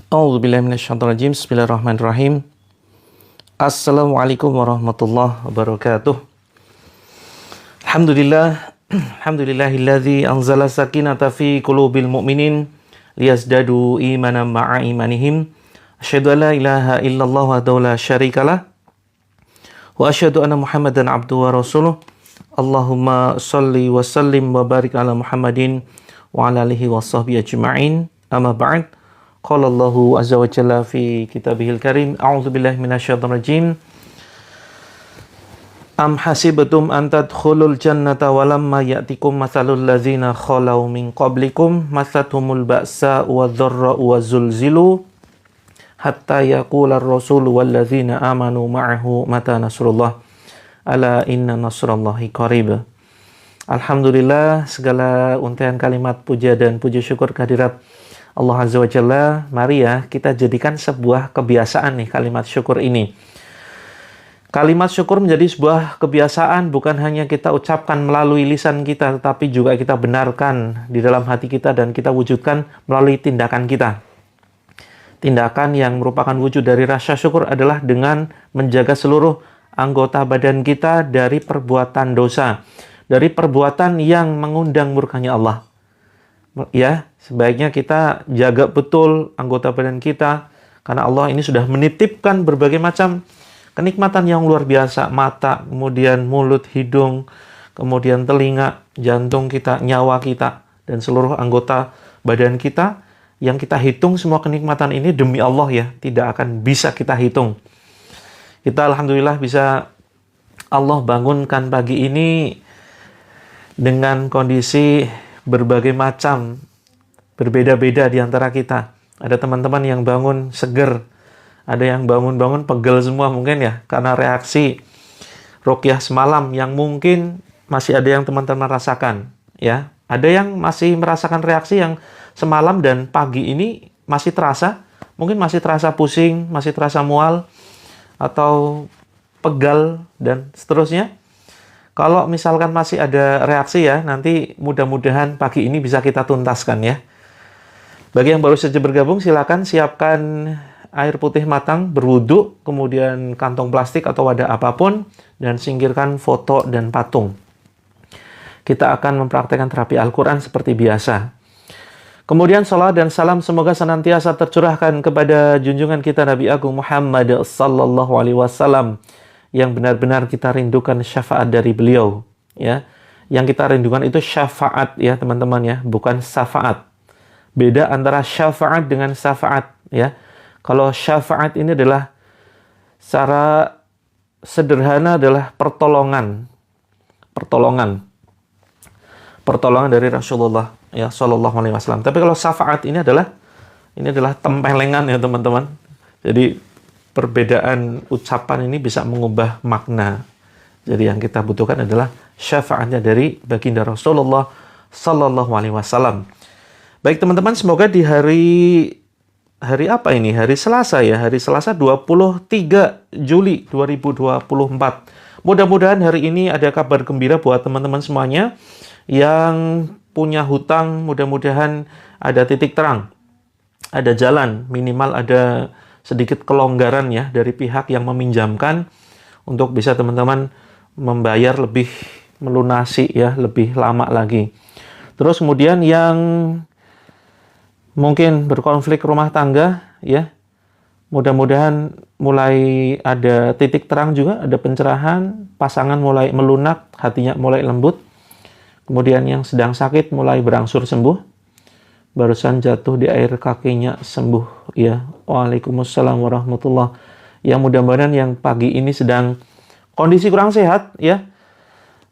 A'udzubillahi minasyaitonirrajim. Bismillahirrahmanirrahim. Assalamualaikum warahmatullahi wabarakatuh. Alhamdulillahilladzi anzala sakinata fi qulubil mu'minin liyazdadu imanan ma'a imanihim. Asyhadu an la ilaha illallah wahdahu la syarikalah wa asyhadu anna Muhammadan abduhu wa rasuluh. Allahumma shalli wa sallim wa barik ala Muhammadin wa ala alihi wa sahbihi ajma'in. Amma ba'd. Qala Allahu azza wa jalla fi kitabihil karim. A'udzu billahi minasyaitonir rajim. Am hasibtum an tadkhulul jannata walamma ya'tikum mathalul ladzina khalau min qablikum masathumul ba'sa wadh-dharra wa zulzilu hatta yaqular rasul wal ladzina amanu ma'ahu mata nasrullah ala inna nasrallahi qarib. Alhamdulillah, segala untayan kalimat puja dan puji syukur kehadirat Allah Azza wa Jalla. Mari ya kita jadikan sebuah kebiasaan nih kalimat syukur ini. Kalimat syukur menjadi sebuah kebiasaan, bukan hanya kita ucapkan melalui lisan kita, tetapi juga kita benarkan di dalam hati kita dan kita wujudkan melalui tindakan kita. Tindakan yang merupakan wujud dari rasa syukur adalah dengan menjaga seluruh anggota badan kita dari perbuatan dosa, dari perbuatan yang mengundang murkanya Allah. Ya, sebaiknya kita jaga betul anggota badan kita, karena Allah ini sudah menitipkan berbagai macam kenikmatan yang luar biasa. Mata, kemudian mulut, hidung, kemudian telinga, jantung kita, nyawa kita, dan seluruh anggota badan kita. Yang kita hitung semua kenikmatan ini demi Allah ya, tidak akan bisa kita hitung. Kita alhamdulillah bisa Allah bangunkan pagi ini dengan kondisi berbagai macam, berbeda-beda di antara kita. Ada teman-teman yang bangun seger, ada yang bangun-bangun pegel semua mungkin ya, karena reaksi ruqyah semalam yang mungkin masih ada yang teman-teman rasakan. Ya, ada yang masih merasakan reaksi yang semalam dan pagi ini masih terasa, mungkin masih terasa pusing, masih terasa mual, atau pegal, dan seterusnya. Kalau misalkan masih ada reaksi ya, nanti mudah-mudahan pagi ini bisa kita tuntaskan ya. Bagi yang baru saja bergabung, silakan siapkan air putih matang, berwudu, kemudian kantong plastik atau wadah apapun, dan singkirkan foto dan patung. Kita akan mempraktekkan terapi Al-Quran seperti biasa. Kemudian salat dan salam semoga senantiasa tercurahkan kepada junjungan kita Nabi Agung Muhammad sallallahu alaihi wasallam, yang benar-benar kita rindukan syafaat dari beliau ya. Yang kita rindukan itu syafaat ya teman-teman ya, bukan syafaat. Beda antara syafaat dengan syafaat ya. Kalau syafaat ini adalah secara sederhana adalah pertolongan dari Rasulullah ya sallallahu alaihi wasallam. Tapi kalau syafaat ini adalah tempelengan ya teman-teman. Jadi perbedaan ucapan ini bisa mengubah makna. Jadi yang kita butuhkan adalah syafaatnya dari baginda Rasulullah sallallahu alaihi wasallam. Baik teman-teman, semoga di hari apa ini? Hari Selasa ya, hari Selasa 23 Juli 2024. Mudah-mudahan hari ini ada kabar gembira buat teman-teman semuanya yang punya hutang. Mudah-mudahan ada titik terang, ada jalan, minimal ada sedikit kelonggaran ya dari pihak yang meminjamkan untuk bisa teman-teman membayar lebih, melunasi ya lebih lama lagi. Terus kemudian yang mungkin berkonflik rumah tangga ya, mudah-mudahan mulai ada titik terang juga, ada pencerahan, pasangan mulai melunak, hatinya mulai lembut. Kemudian yang sedang sakit mulai berangsur sembuh. Barusan jatuh di air kakinya sembuh ya. Waalaikumsalam warahmatullah. Yang mudah-mudahan yang pagi ini sedang kondisi kurang sehat ya,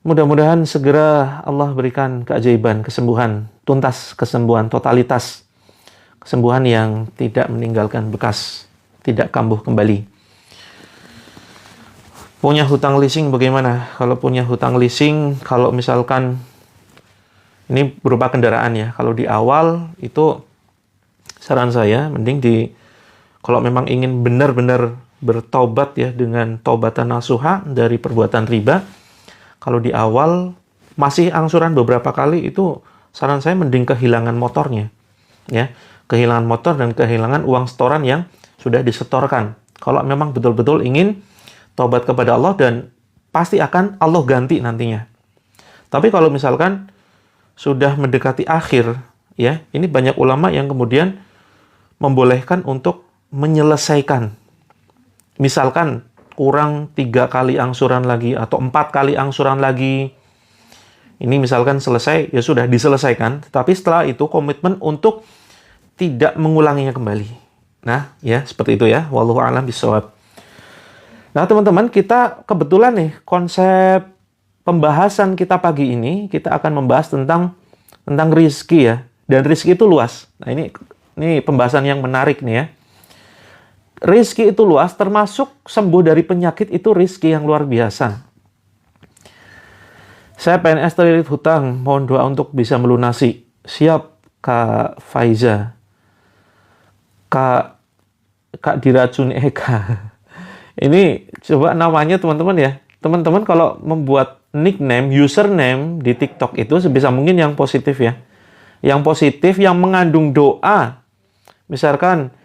mudah-mudahan segera Allah berikan keajaiban, kesembuhan, tuntas kesembuhan, totalitas kesembuhan yang tidak meninggalkan bekas, tidak kambuh kembali. Punya hutang leasing bagaimana? Kalau punya hutang leasing, kalau misalkan ini berupa kendaraan ya. Kalau di awal itu saran saya mending kalau memang ingin benar-benar bertobat ya dengan taubatan nasuha dari perbuatan riba, kalau di awal masih angsuran beberapa kali itu saran saya mending kehilangan motornya ya. kehilangan motor dan kehilangan uang setoran yang sudah disetorkan. Kalau memang betul-betul ingin tobat kepada Allah, dan pasti akan Allah ganti nantinya. Tapi kalau misalkan sudah mendekati akhir, ya, ini banyak ulama yang kemudian membolehkan untuk menyelesaikan. Misalkan kurang 3 kali angsuran lagi atau 4 kali angsuran lagi. Ini misalkan selesai, ya sudah diselesaikan. Tapi setelah itu komitmen untuk tidak mengulanginya kembali. Nah, ya seperti itu ya. Wallahu a'lam bishawab. Nah, teman-teman, kita kebetulan nih konsep pembahasan kita pagi ini, kita akan membahas tentang rizki ya. Dan rizki itu luas. Nah, ini pembahasan yang menarik nih ya. Rizki itu luas, termasuk sembuh dari penyakit itu rizki yang luar biasa. Saya PNS terlilit hutang, mohon doa untuk bisa melunasi. Siap, Kak Faiza. Kak diracuni Eka. Ini coba namanya teman-teman ya. Teman-teman kalau membuat nickname, username di TikTok itu sebisa mungkin yang positif ya. Yang positif, yang mengandung doa. Misalkan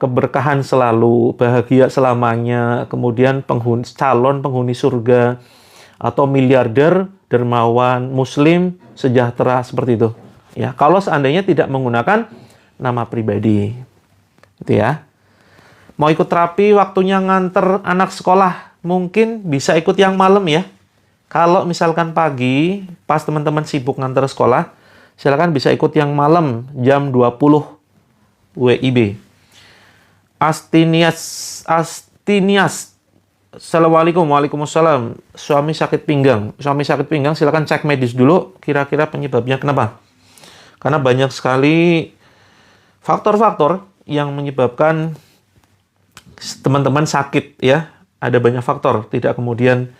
keberkahan selalu, bahagia selamanya, kemudian calon penghuni surga, atau miliarder, dermawan, muslim, sejahtera, seperti itu. Ya, kalau seandainya tidak menggunakan nama pribadi. Gitu ya. Mau ikut terapi, waktunya nganter anak sekolah, mungkin bisa ikut yang malam ya. Kalau misalkan pagi, pas teman-teman sibuk nganter sekolah, silakan bisa ikut yang malam, jam 20 WIB. Astinias. Assalamualaikum. Waalaikumsalam. Suami sakit pinggang. Silakan cek medis dulu, kira-kira penyebabnya kenapa. Karena banyak sekali faktor-faktor yang menyebabkan teman-teman sakit ya. Ada banyak faktor, tidak kemudian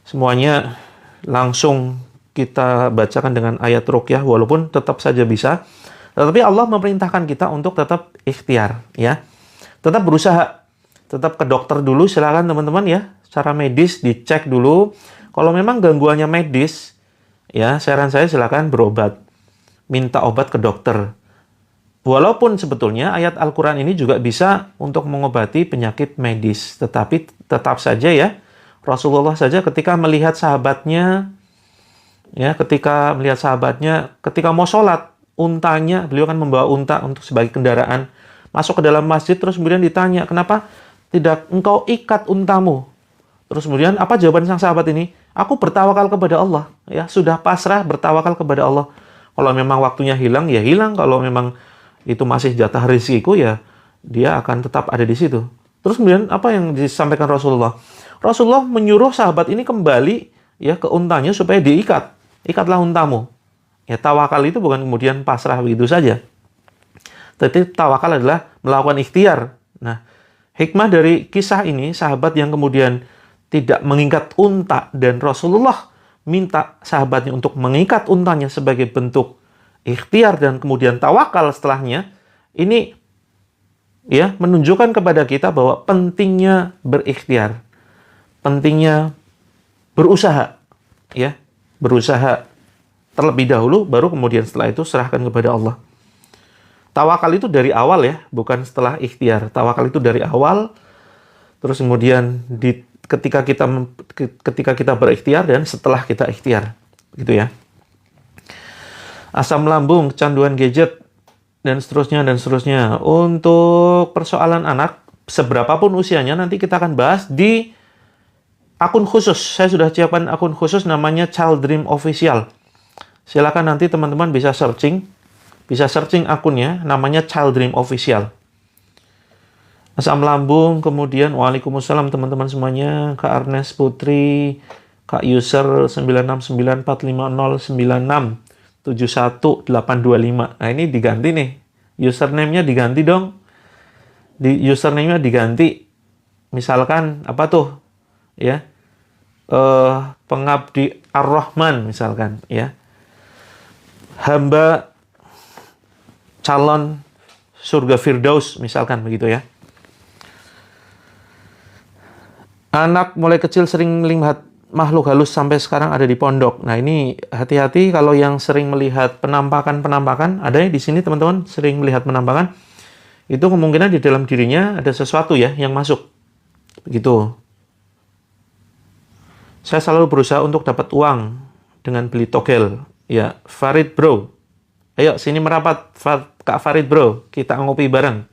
semuanya langsung kita bacakan dengan ayat ruqyah, walaupun tetap saja bisa. Tetapi Allah memerintahkan kita untuk tetap ikhtiar ya. Tetap berusaha, tetap ke dokter dulu, silakan teman-teman ya, secara medis dicek dulu. Kalau memang gangguannya medis, ya saran saya silakan berobat, minta obat ke dokter. Walaupun sebetulnya ayat Al-Quran ini juga bisa untuk mengobati penyakit medis, tetapi tetap saja ya, Rasulullah saja ketika melihat sahabatnya, ketika mau sholat, untanya, beliau kan membawa unta untuk sebagai kendaraan, masuk ke dalam masjid, terus kemudian ditanya, kenapa tidak engkau ikat untamu? Terus kemudian apa jawaban sang sahabat ini? Aku bertawakal kepada Allah. Ya, sudah pasrah bertawakal kepada Allah. Kalau memang waktunya hilang, ya hilang. Kalau memang itu masih jatah rezekiku, ya dia akan tetap ada di situ. Terus kemudian apa yang disampaikan Rasulullah? Rasulullah menyuruh sahabat ini kembali ya ke untanya supaya diikat. Ikatlah untamu. Ya, tawakal itu bukan kemudian pasrah begitu saja. Tapi tawakal adalah melakukan ikhtiar. Nah, hikmah dari kisah ini, sahabat yang kemudian tidak mengikat unta, dan Rasulullah minta sahabatnya untuk mengikat untanya sebagai bentuk ikhtiar dan kemudian tawakal setelahnya, ini ya menunjukkan kepada kita bahwa pentingnya berikhtiar, pentingnya berusaha, ya, berusaha terlebih dahulu, baru kemudian setelah itu serahkan kepada Allah. Tawakal itu dari awal ya, bukan setelah ikhtiar. Tawakal itu dari awal, terus kemudian ketika kita berikhtiar dan setelah kita ikhtiar, gitu ya. Asam lambung, kecanduan gadget, dan seterusnya dan seterusnya. Untuk persoalan anak, seberapapun usianya, nanti kita akan bahas di akun khusus. Saya sudah siapkan akun khusus namanya Child Dream Official. Silakan nanti teman-teman bisa searching akunnya, namanya Child Dream Official. Asam lambung, kemudian waalaikumsalam teman-teman semuanya, Kak Arnes Putri, Kak user 96945967185. Nah, ini diganti nih. Username-nya diganti dong. Username-nya diganti. Misalkan apa tuh? Ya. Pengabdi Ar-Rahman misalkan, ya. Hamba calon surga Firdaus misalkan begitu ya. Anak mulai kecil sering melihat makhluk halus sampai sekarang ada di pondok. Nah, ini hati-hati kalau yang sering melihat penampakan-penampakan, ada di sini teman-teman sering melihat penampakan, itu kemungkinan di dalam dirinya ada sesuatu ya yang masuk. Begitu. Saya selalu berusaha untuk dapat uang dengan beli togel. Ya, Farid bro. Ayo sini merapat, Kak Farid bro. Kita ngopi bareng.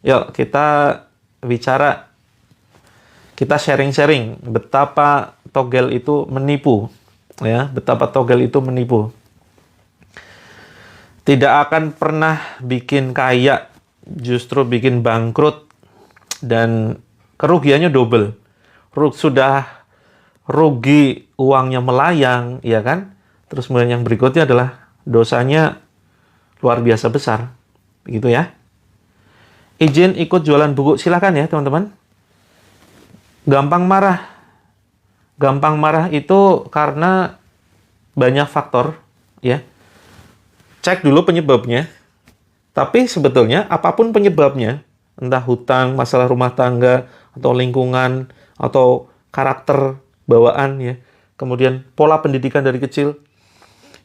Yuk, kita bicara. Kita sharing-sharing betapa togel itu menipu. Ya, betapa togel itu menipu. Tidak akan pernah bikin kaya, justru bikin bangkrut. Dan kerugiannya double. Sudah rugi, uangnya melayang, ya kan? Terus kemudian yang berikutnya adalah dosanya luar biasa besar. Begitu ya. Izin ikut jualan buku, silakan ya teman-teman. Gampang marah. Gampang marah itu karena banyak faktor, ya. Cek dulu penyebabnya. Tapi sebetulnya apapun penyebabnya, entah hutang, masalah rumah tangga, atau lingkungan, atau karakter bawaan ya, kemudian pola pendidikan dari kecil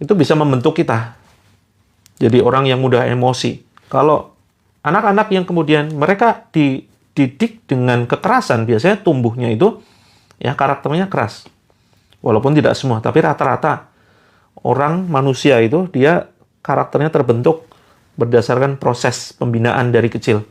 itu bisa membentuk kita jadi orang yang mudah emosi. Kalau anak-anak yang kemudian mereka dididik dengan kekerasan, biasanya tumbuhnya itu ya karakternya keras. Walaupun tidak semua, tapi rata-rata orang manusia itu dia karakternya terbentuk berdasarkan proses pembinaan dari kecil.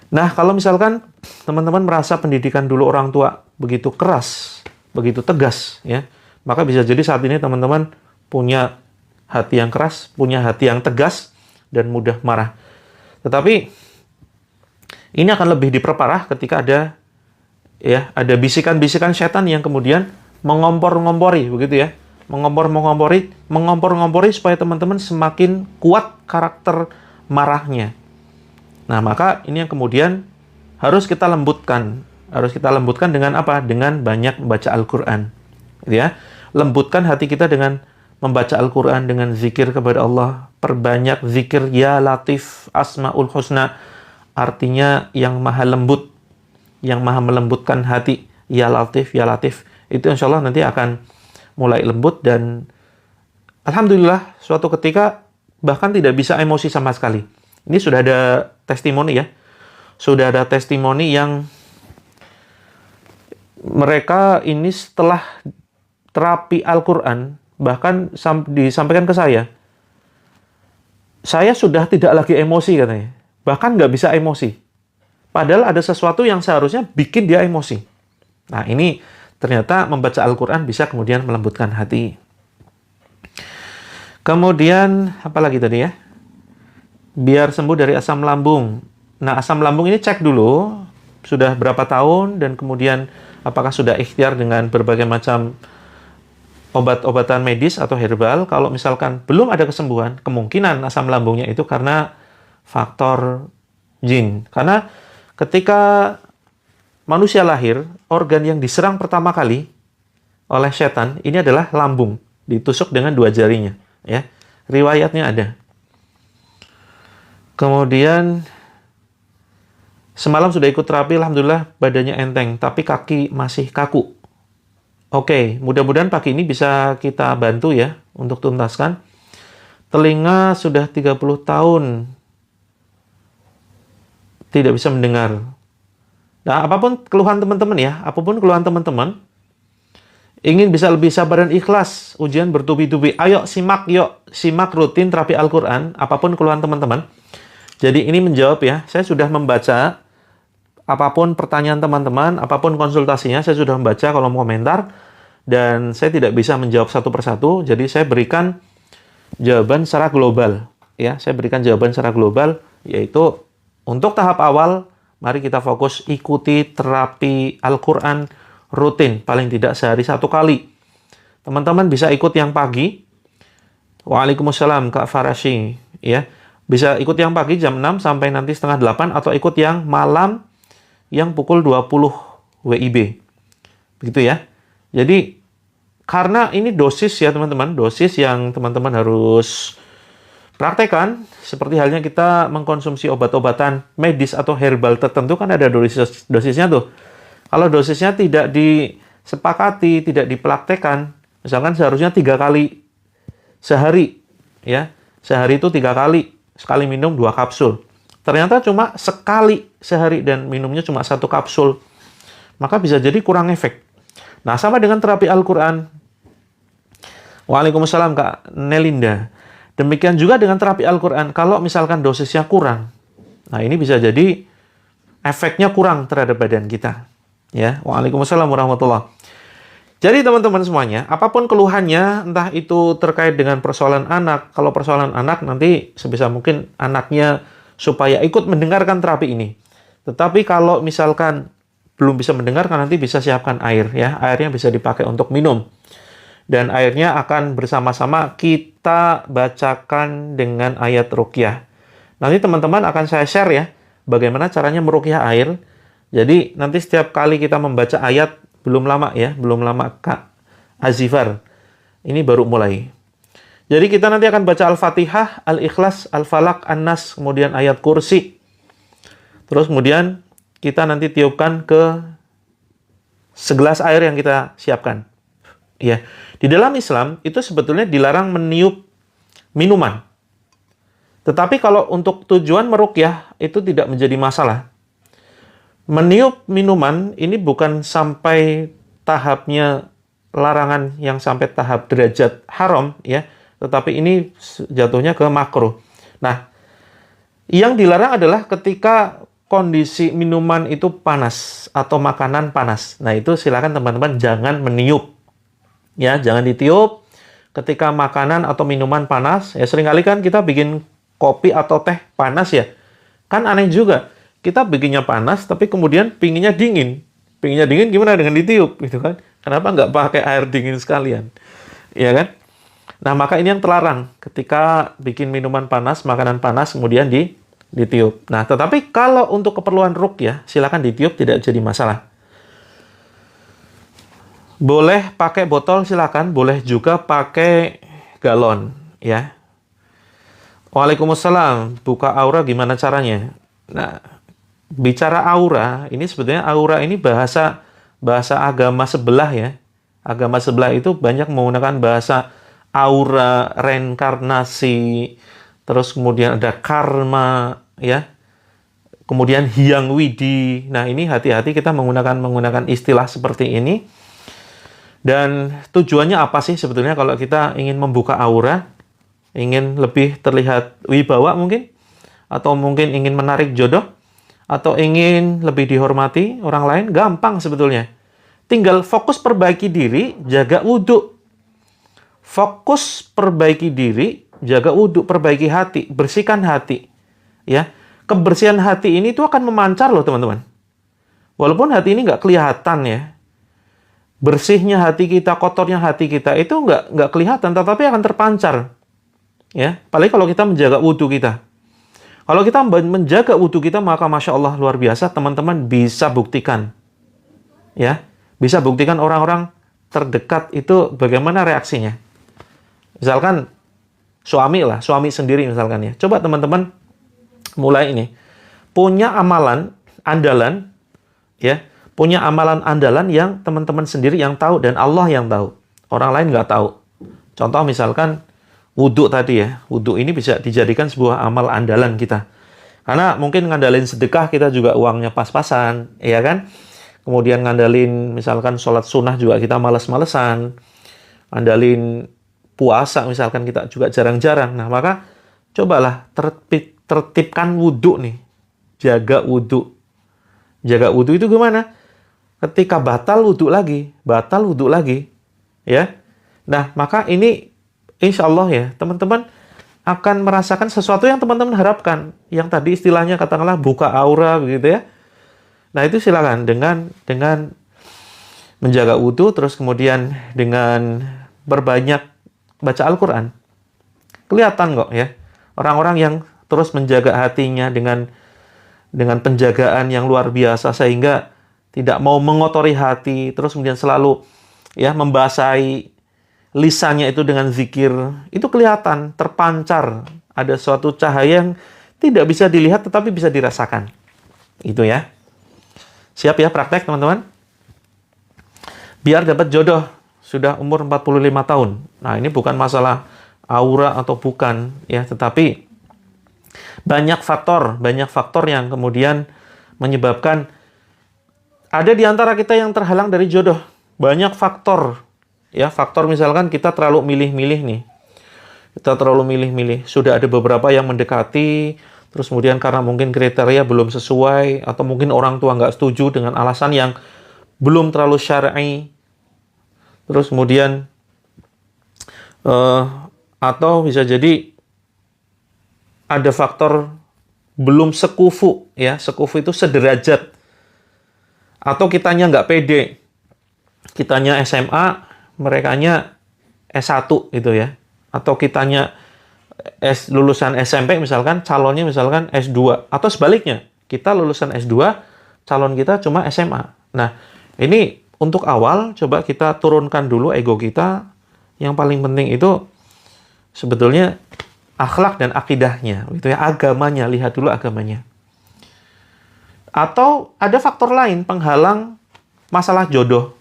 Nah, kalau misalkan teman-teman merasa pendidikan dulu orang tua begitu keras, begitu tegas, ya, maka bisa jadi saat ini teman-teman punya hati yang keras, punya hati yang tegas, dan mudah marah. Tetapi ini akan lebih diperparah ketika ada bisikan-bisikan setan yang kemudian mengompor-ngompori, begitu ya, mengompor-ngompori supaya teman-teman semakin kuat karakter marahnya. Nah, maka ini yang kemudian harus kita lembutkan. Harus kita lembutkan dengan apa? Dengan banyak membaca Al-Quran. Gitu ya. Lembutkan hati kita dengan membaca Al-Quran, dengan zikir kepada Allah. Perbanyak zikir, ya Latif, Asma'ul Husna. Artinya yang maha lembut, yang maha melembutkan hati. Ya Latif, ya Latif. Itu insya Allah nanti akan mulai lembut dan alhamdulillah suatu ketika bahkan tidak bisa emosi sama sekali. Ini sudah ada testimoni ya. Sudah ada testimoni yang mereka ini setelah terapi Al-Quran, bahkan disampaikan ke saya sudah tidak lagi emosi katanya. Bahkan nggak bisa emosi. Padahal ada sesuatu yang seharusnya bikin dia emosi. Nah, ini ternyata membaca Al-Quran bisa kemudian melembutkan hati. Kemudian, apa lagi tadi ya? Biar sembuh dari asam lambung. Nah, asam lambung ini cek dulu sudah berapa tahun dan kemudian apakah sudah ikhtiar dengan berbagai macam obat-obatan medis atau herbal. Kalau misalkan belum ada kesembuhan, kemungkinan asam lambungnya itu karena faktor jin. Karena ketika manusia lahir, organ yang diserang pertama kali oleh setan ini adalah lambung, ditusuk dengan 2 jarinya, ya. Riwayatnya ada. Kemudian semalam sudah ikut terapi, alhamdulillah badannya enteng, tapi kaki masih kaku. Oke, mudah-mudahan pagi ini bisa kita bantu ya untuk tuntaskan. Telinga sudah 30 tahun tidak bisa mendengar. Nah, apapun keluhan teman-teman ya, apapun keluhan teman-teman, ingin bisa lebih sabar dan ikhlas, ujian bertubi-tubi, ayo simak rutin terapi Al-Quran, apapun keluhan teman-teman. Jadi ini menjawab ya, saya sudah membaca apapun pertanyaan teman-teman, apapun konsultasinya, saya sudah membaca kolom komentar, dan saya tidak bisa menjawab satu persatu, jadi saya berikan jawaban secara global. Ya, saya berikan jawaban secara global, yaitu untuk tahap awal, mari kita fokus ikuti terapi Al-Quran rutin, paling tidak sehari 1 kali. Teman-teman bisa ikut yang pagi, Waalaikumsalam Kak Farashi, ya. Bisa ikut yang pagi jam 6 sampai nanti setengah 8, atau ikut yang malam yang pukul 20 WIB. Begitu ya. Jadi, karena ini dosis ya teman-teman, dosis yang teman-teman harus praktekkan, seperti halnya kita mengkonsumsi obat-obatan medis atau herbal tertentu kan ada dosisnya tuh. Kalau dosisnya tidak disepakati, tidak dipraktekkan. Misalkan seharusnya 3 kali sehari, ya. Sehari itu 3 kali, sekali minum 2 kapsul. Ternyata cuma sekali sehari dan minumnya cuma 1 kapsul. Maka bisa jadi kurang efek. Nah, sama dengan terapi Al-Quran. Waalaikumsalam Kak Nelinda. Demikian juga dengan terapi Al-Quran. Kalau misalkan dosisnya kurang, nah ini bisa jadi efeknya kurang terhadap badan kita. Ya, Waalaikumsalam warahmatullahi. Jadi teman-teman semuanya, apapun keluhannya, entah itu terkait dengan persoalan anak, kalau persoalan anak nanti sebisa mungkin anaknya supaya ikut mendengarkan terapi ini. Tetapi kalau misalkan belum bisa mendengarkan, nanti bisa siapkan air, ya. Airnya bisa dipakai untuk minum. Dan airnya akan bersama-sama kita bacakan dengan ayat ruqyah. Nanti teman-teman akan saya share ya, bagaimana caranya meruqyah air. Jadi nanti setiap kali kita membaca ayat, belum lama ya, belum lama Kak Azifar. Ini baru mulai. Jadi kita nanti akan baca Al-Fatihah, Al-Ikhlas, Al-Falaq, An-Nas, kemudian ayat kursi. Terus kemudian kita nanti tiupkan ke segelas air yang kita siapkan. Ya, di dalam Islam itu sebetulnya dilarang meniup minuman. Tetapi kalau untuk tujuan meruqyah itu tidak menjadi masalah. Meniup minuman ini bukan sampai tahapnya larangan yang sampai tahap derajat haram ya, tetapi ini jatuhnya ke makruh. Nah, yang dilarang adalah ketika kondisi minuman itu panas atau makanan panas. Nah, itu silakan teman-teman jangan meniup. Ya, jangan ditiup ketika makanan atau minuman panas. Ya, seringkali kan kita bikin kopi atau teh panas ya. Kan aneh juga. Kita bikinnya panas, tapi kemudian pinginnya dingin. Pinginnya dingin gimana dengan ditiup, gitu kan? Kenapa nggak pakai air dingin sekalian? Ya kan? Nah, maka ini yang terlarang. Ketika bikin minuman panas, makanan panas, kemudian ditiup. Nah, tetapi kalau untuk keperluan ruqyah, silakan ditiup, tidak jadi masalah. Boleh pakai botol silakan, boleh juga pakai galon, ya. Waalaikumsalam. Buka aura gimana caranya? Nah, bicara aura, ini sebetulnya aura ini bahasa agama sebelah ya. Agama sebelah itu banyak menggunakan bahasa aura, reinkarnasi, terus kemudian ada karma, ya. Kemudian hyang widi. Nah, ini hati-hati kita menggunakan istilah seperti ini. Dan tujuannya apa sih sebetulnya kalau kita ingin membuka aura, ingin lebih terlihat wibawa mungkin, atau mungkin ingin menarik jodoh, atau ingin lebih dihormati orang lain, gampang sebetulnya. Tinggal fokus perbaiki diri, jaga wudhu. Fokus perbaiki diri, jaga wudhu, perbaiki hati, bersihkan hati. Ya, kebersihan hati ini tuh akan memancar loh teman-teman. Walaupun hati ini nggak kelihatan ya. Bersihnya hati kita, kotornya hati kita itu nggak kelihatan, tetapi akan terpancar. Ya, apalagi kalau kita menjaga wudhu kita. Kalau kita menjaga wudhu kita, maka Masya Allah luar biasa, teman-teman bisa buktikan. Ya, bisa buktikan orang-orang terdekat itu bagaimana reaksinya. Misalkan suami sendiri misalkan ya. Coba teman-teman mulai ini. Punya amalan andalan, ya. Punya amalan andalan yang teman-teman sendiri yang tahu dan Allah yang tahu. Orang lain nggak tahu. Contoh misalkan wudhu tadi ya. Wudhu ini bisa dijadikan sebuah amal andalan kita. Karena mungkin ngandalin sedekah kita juga uangnya pas-pasan, ya kan? Kemudian ngandalin misalkan sholat sunnah juga kita males-malesan. Ngandalin puasa misalkan kita juga jarang-jarang. Nah maka cobalah tertibkan wudhu nih. Jaga wudhu. Jaga wudhu itu gimana? Ketika batal wudhu lagi, ya. Nah, maka ini insya Allah ya, teman-teman akan merasakan sesuatu yang teman-teman harapkan. Yang tadi istilahnya katakanlah buka aura begitu ya. Nah, itu silakan dengan menjaga wudhu, terus kemudian dengan berbanyak baca Al-Quran. Kelihatan kok ya, orang-orang yang terus menjaga hatinya dengan penjagaan yang luar biasa sehingga tidak mau mengotori hati, terus kemudian selalu ya membasahi lisannya itu dengan zikir, itu kelihatan terpancar ada suatu cahaya yang tidak bisa dilihat tetapi bisa dirasakan. Itu ya. Siap ya praktek teman-teman? biar dapat jodoh sudah umur 45 tahun. Nah, ini bukan masalah aura atau bukan ya, tetapi banyak faktor yang kemudian menyebabkan ada di antara kita yang terhalang dari jodoh. Banyak faktor ya, faktor misalkan kita terlalu milih-milih nih. Kita terlalu milih-milih. Sudah ada beberapa yang mendekati, terus kemudian karena mungkin kriteria belum sesuai, atau mungkin orang tua nggak setuju dengan alasan yang belum terlalu syar'i. Terus kemudian, atau bisa jadi ada faktor belum sekufu, ya. Sekufu itu sederajat. Atau kitanya nggak pede. Kitanya SMA, merekanya S1 gitu ya. Atau kitanya lulusan SMP misalkan, calonnya misalkan S2. Atau sebaliknya, kita lulusan S2, calon kita cuma SMA. Nah, ini untuk awal, coba kita turunkan dulu ego kita. Yang paling penting itu sebetulnya akhlak dan akidahnya, gitu ya, agamanya, lihat dulu agamanya. Atau ada faktor lain, penghalang masalah jodoh.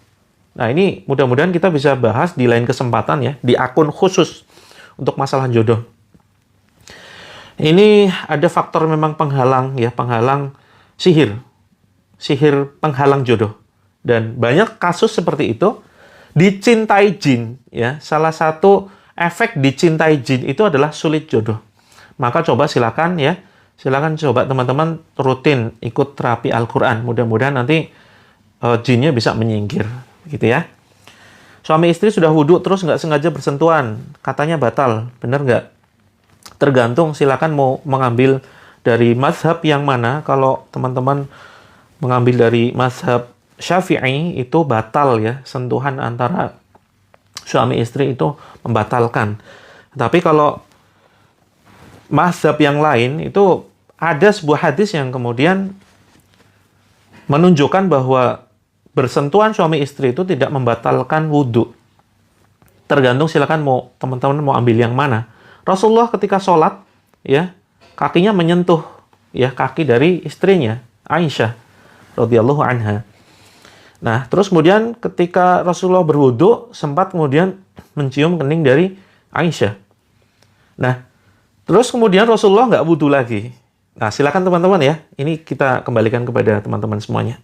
Nah, ini mudah-mudahan kita bisa bahas di lain kesempatan ya, di akun khusus untuk masalah jodoh. Ini ada faktor memang penghalang ya, penghalang sihir penghalang jodoh. Dan banyak kasus seperti itu dicintai jin ya. Salah satu efek dicintai jin itu adalah sulit jodoh. Maka coba silakan coba teman-teman rutin ikut terapi Al-Qur'an. Mudah-mudahan nanti jinnya bisa menyingkir gitu ya. Suami istri sudah wudhu terus nggak sengaja bersentuhan, katanya batal, benar nggak? Tergantung, silakan mau mengambil dari mazhab yang mana. Kalau teman-teman mengambil dari mazhab Syafi'i itu batal ya, sentuhan antara suami istri itu membatalkan. Tapi kalau mazhab yang lain itu ada sebuah hadis yang kemudian menunjukkan bahwa bersentuhan suami istri itu tidak membatalkan wudhu. Tergantung, silakan mau teman-teman mau ambil yang mana. Rasulullah ketika sholat ya, kakinya menyentuh ya kaki dari istrinya Aisyah radhiyallahu anha. Nah, terus kemudian ketika Rasulullah berwudhu sempat kemudian mencium kening dari Aisyah. Nah, terus kemudian Rasulullah nggak wudhu lagi. Nah, silakan teman-teman ya. Ini kita kembalikan kepada teman-teman semuanya.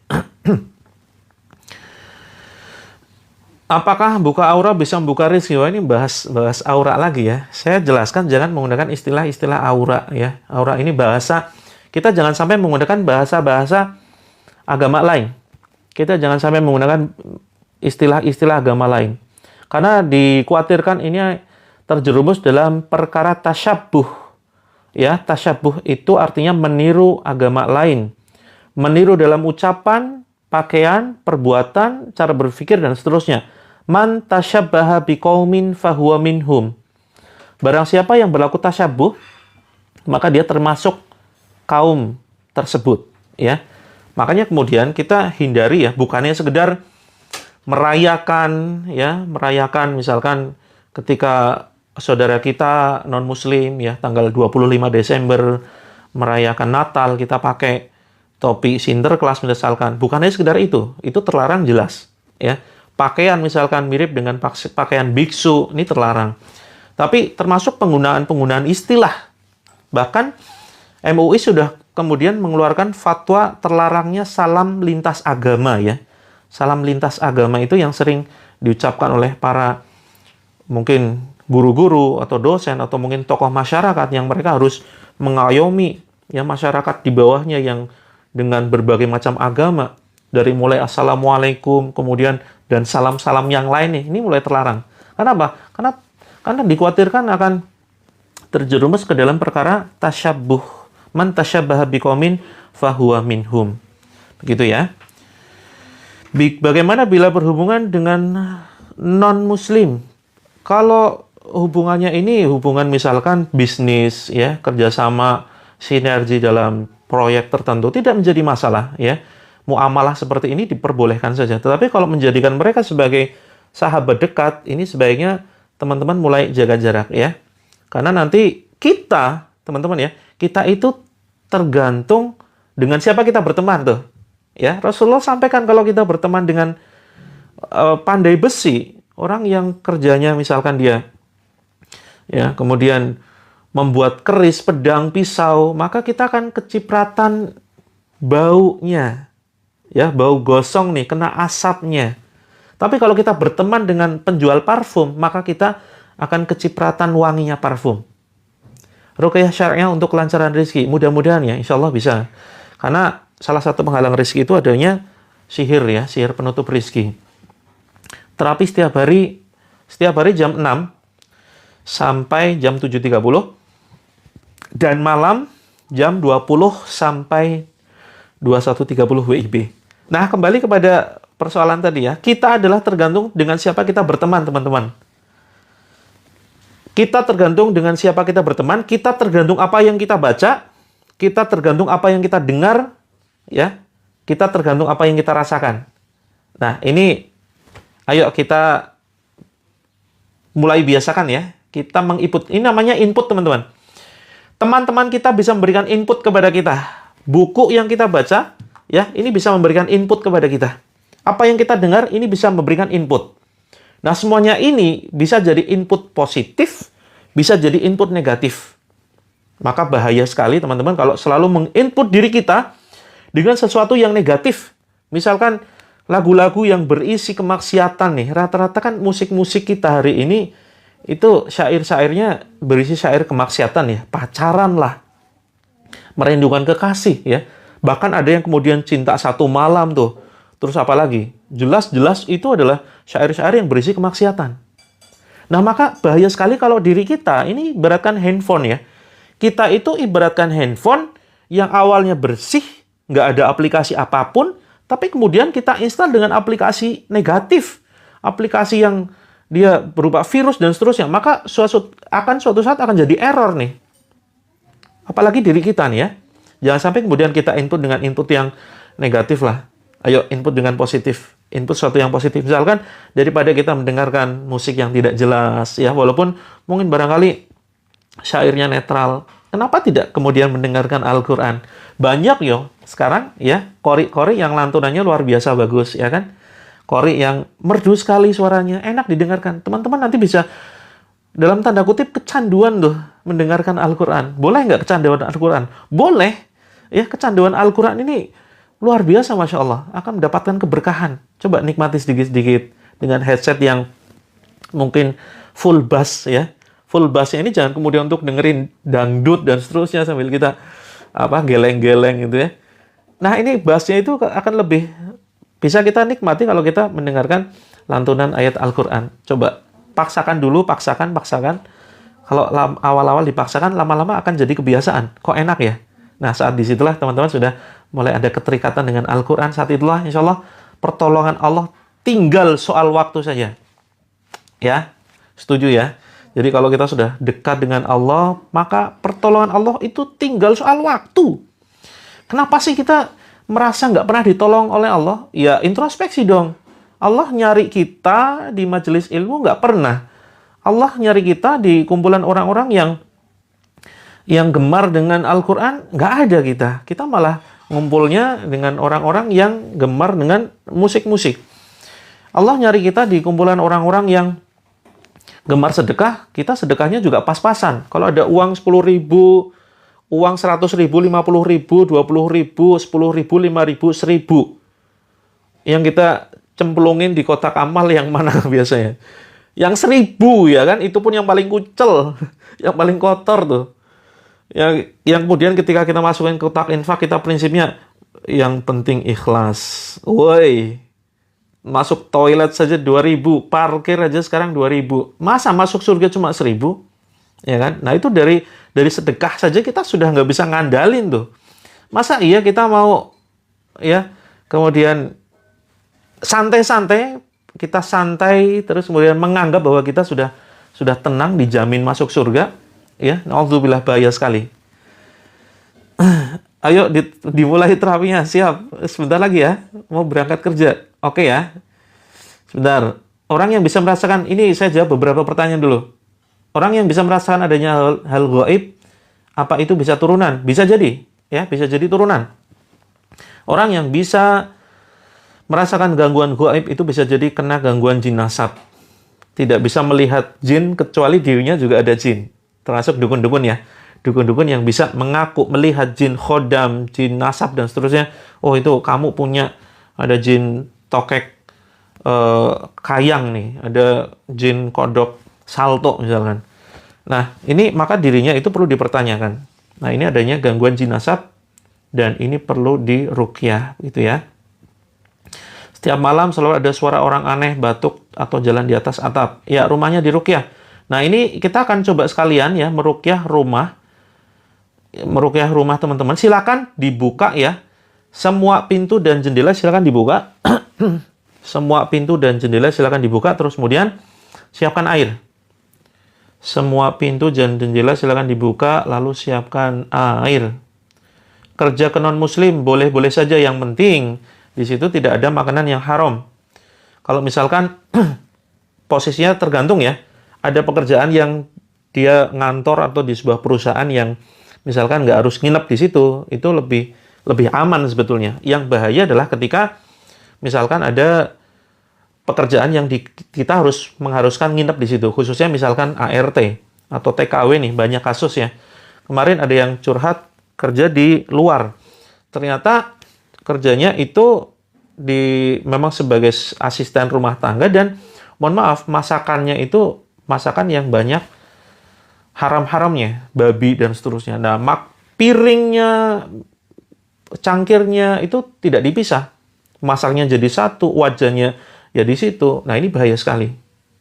Apakah buka aura bisa membuka rezeki? Wah, ini bahas aura lagi ya. Saya jelaskan jangan menggunakan istilah-istilah aura ya. Aura ini bahasa, kita jangan sampai menggunakan bahasa-bahasa agama lain. Kita jangan sampai menggunakan istilah-istilah agama lain. Karena dikhawatirkan ini terjerumus dalam perkara tasyabbuh. Ya, tasyabbuh itu artinya meniru agama lain. Meniru dalam ucapan, pakaian, perbuatan, cara berpikir, dan seterusnya. Man tasyabbaha biqaumin fahuwa minhum. Barang siapa yang berlaku tasyabbuh, maka dia termasuk kaum tersebut, ya. Makanya kemudian kita hindari ya, bukannya sekedar merayakan misalkan ketika saudara kita non-muslim ya, tanggal 25 Desember merayakan Natal, kita pakai topi Sinterklas misalkan. Bukannya sekedar itu terlarang jelas ya. Pakaian misalkan mirip dengan pakaian biksu, ini terlarang. Tapi termasuk penggunaan istilah. Bahkan MUI sudah kemudian mengeluarkan fatwa terlarangnya salam lintas agama ya. Salam lintas agama itu yang sering diucapkan oleh para mungkin guru-guru atau dosen atau mungkin tokoh masyarakat yang mereka harus mengayomi ya masyarakat di bawahnya yang dengan berbagai macam agama, dari mulai assalamualaikum kemudian dan salam-salam yang lain nih, ini mulai terlarang. Kenapa? Karena dikhawatirkan akan terjerumus ke dalam perkara tasyabbuh. Man tasyabbaha biqaumin fahuwa minhum. Begitu ya. Bagaimana bila berhubungan dengan non-muslim? Kalau hubungannya ini hubungan misalkan bisnis ya, kerjasama, sinergi dalam proyek tertentu, tidak menjadi masalah ya. Muamalah seperti ini diperbolehkan saja. Tetapi kalau menjadikan mereka sebagai sahabat dekat, ini sebaiknya teman-teman mulai jaga jarak ya. Karena nanti kita, teman-teman ya, kita itu tergantung dengan siapa kita berteman tuh. Ya, Rasulullah sampaikan kalau kita berteman dengan pandai besi, orang yang kerjanya misalkan dia ya kemudian membuat keris, pedang, pisau, maka kita akan kecipratan baunya. Ya, bau gosong nih, kena asapnya. Tapi kalau kita berteman dengan penjual parfum, maka kita akan kecipratan wanginya parfum. Ruqyah syariah untuk kelancaran rezeki, mudah-mudahan ya, insya Allah bisa. Karena salah satu penghalang rezeki itu adanya sihir ya, sihir penutup rezeki. Terapi setiap hari jam 6 sampai jam 7.30 dan malam jam 20 sampai 21.30 WIB. Nah, kembali kepada persoalan tadi ya. Kita adalah tergantung dengan siapa kita berteman, teman-teman. Kita tergantung dengan siapa kita berteman, kita tergantung apa yang kita baca, kita tergantung apa yang kita dengar, ya. Kita tergantung apa yang kita rasakan. Nah, ini ayo kita mulai biasakan ya. Kita menginput. Ini namanya input, teman-teman. Teman-teman kita bisa memberikan input kepada kita. Buku yang kita baca, ya, ini bisa memberikan input kepada kita. Apa yang kita dengar, ini bisa memberikan input. Nah, semuanya ini bisa jadi input positif, bisa jadi input negatif. Maka bahaya sekali, teman-teman, kalau selalu menginput diri kita dengan sesuatu yang negatif. Misalkan, lagu-lagu yang berisi kemaksiatan nih. Rata-rata kan musik-musik kita hari ini, itu syair-syairnya berisi syair kemaksiatan ya. Pacaran lah. Merindukan kekasih ya. Bahkan ada yang kemudian cinta satu malam tuh. Terus apa lagi? Jelas-jelas itu adalah syair-syair yang berisi kemaksiatan. Nah, maka bahaya sekali kalau diri kita, ini ibaratkan handphone ya. Kita itu ibaratkan handphone yang awalnya bersih, nggak ada aplikasi apapun, tapi kemudian kita install dengan aplikasi negatif. Aplikasi yang dia berupa virus dan seterusnya. Maka suatu saat akan jadi error nih. Apalagi diri kita nih ya. Jangan sampai kemudian kita input dengan input yang negatif lah. Ayo input dengan positif. Input sesuatu yang positif. Misalkan daripada kita mendengarkan musik yang tidak jelas ya, walaupun mungkin barangkali syairnya netral. Kenapa tidak kemudian mendengarkan Al-Qur'an? Banyak yo sekarang ya, qori yang lantunannya luar biasa bagus ya kan? Qori yang merdu sekali suaranya, enak didengarkan. Teman-teman nanti bisa dalam tanda kutip kecanduan tuh mendengarkan Al-Qur'an. Boleh nggak kecanduan Al-Qur'an? Boleh. Ya, kecanduan Al-Qur'an ini luar biasa, Masya Allah. Akan mendapatkan keberkahan. Coba nikmati sedikit-sedikit dengan headset yang mungkin full bass ya. Full bassnya ini jangan kemudian untuk dengerin dangdut dan seterusnya sambil kita geleng-geleng gitu ya. Nah, ini bassnya itu akan lebih bisa kita nikmati kalau kita mendengarkan lantunan ayat Al-Qur'an. Coba paksakan dulu, paksakan. Kalau awal-awal dipaksakan, lama-lama akan jadi kebiasaan. Kok enak ya? Nah, saat disitulah teman-teman sudah mulai ada keterikatan dengan Al-Qur'an. Saat itulah insya Allah pertolongan Allah tinggal soal waktu saja. Ya, setuju ya? Jadi kalau kita sudah dekat dengan Allah, maka pertolongan Allah itu tinggal soal waktu. Kenapa sih kita merasa nggak pernah ditolong oleh Allah? Ya introspeksi dong. Allah nyari kita di majelis ilmu nggak pernah. Allah nyari kita di kumpulan orang-orang yang gemar dengan Al-Qur'an, nggak ada kita. Kita malah ngumpulnya dengan orang-orang yang gemar dengan musik-musik. Allah nyari kita di kumpulan orang-orang yang gemar sedekah, kita sedekahnya juga pas-pasan. Kalau ada uang 10.000, uang 100.000, 50.000, 20.000, 10.000, 5.000, 1.000. Yang kita cemplungin di kotak amal yang mana biasanya? Yang 1.000 ya kan, itu pun yang paling kucel, yang paling kotor tuh. Yang kemudian ketika kita masukin ke kotak infak, kita prinsipnya yang penting ikhlas. Woi, masuk toilet saja 2.000, parkir aja sekarang 2.000. Masa masuk surga cuma 1.000? Ya kan? Nah itu dari sedekah saja kita sudah nggak bisa ngandalin tuh. Masa iya kita mau ya kemudian santai-santai, kita santai terus kemudian menganggap bahwa kita sudah tenang dijamin masuk surga. Ya, na'udzubillah, bahaya sekali. Ayo dimulai terapinya, siap. Sebentar lagi ya, mau berangkat kerja. Oke ya. Sebentar. Orang yang bisa merasakan, ini saya jawab beberapa pertanyaan dulu. Orang yang bisa merasakan adanya hal gaib, apa itu bisa turunan? Bisa jadi, ya, bisa jadi turunan. Orang yang bisa Merasakan gangguan gaib itu bisa jadi kena gangguan jin nasab. Tidak bisa melihat jin kecuali dirinya juga ada jin. Termasuk dukun-dukun ya. Dukun-dukun yang bisa mengaku melihat jin khodam, jin nasab, dan seterusnya. Oh, itu kamu punya, ada jin tokek kayang nih, ada jin kodok salto misalkan. Nah, ini maka dirinya itu perlu dipertanyakan. Nah, ini adanya gangguan jin nasab, dan ini perlu diruqyah, gitu ya. Setiap malam selalu ada suara orang aneh, batuk, atau jalan di atas atap. Ya, rumahnya diruqyah. Nah, ini kita akan coba sekalian ya, meruqyah rumah. Meruqyah rumah teman-teman. Silakan dibuka ya. Semua pintu dan jendela silakan dibuka. Semua pintu dan jendela silakan dibuka. Terus kemudian siapkan air. Semua pintu dan jendela silakan dibuka. Lalu siapkan air. Kerja ke non-muslim boleh-boleh saja. Yang penting di situ tidak ada makanan yang haram. Kalau misalkan posisinya tergantung ya. Ada pekerjaan yang dia ngantor atau di sebuah perusahaan yang misalkan nggak harus nginep di situ, itu lebih aman sebetulnya. Yang bahaya adalah ketika misalkan ada pekerjaan yang kita harus mengharuskan nginep di situ. Khususnya misalkan ART atau TKW nih, banyak kasus ya. Kemarin ada yang curhat kerja di luar. Ternyata kerjanya itu memang sebagai asisten rumah tangga, dan mohon maaf, masakannya itu masakan yang banyak haram-haramnya, babi dan seterusnya. Nah, piringnya, cangkirnya itu tidak dipisah. Masaknya jadi satu, wajahnya ya di situ. Nah, ini bahaya sekali.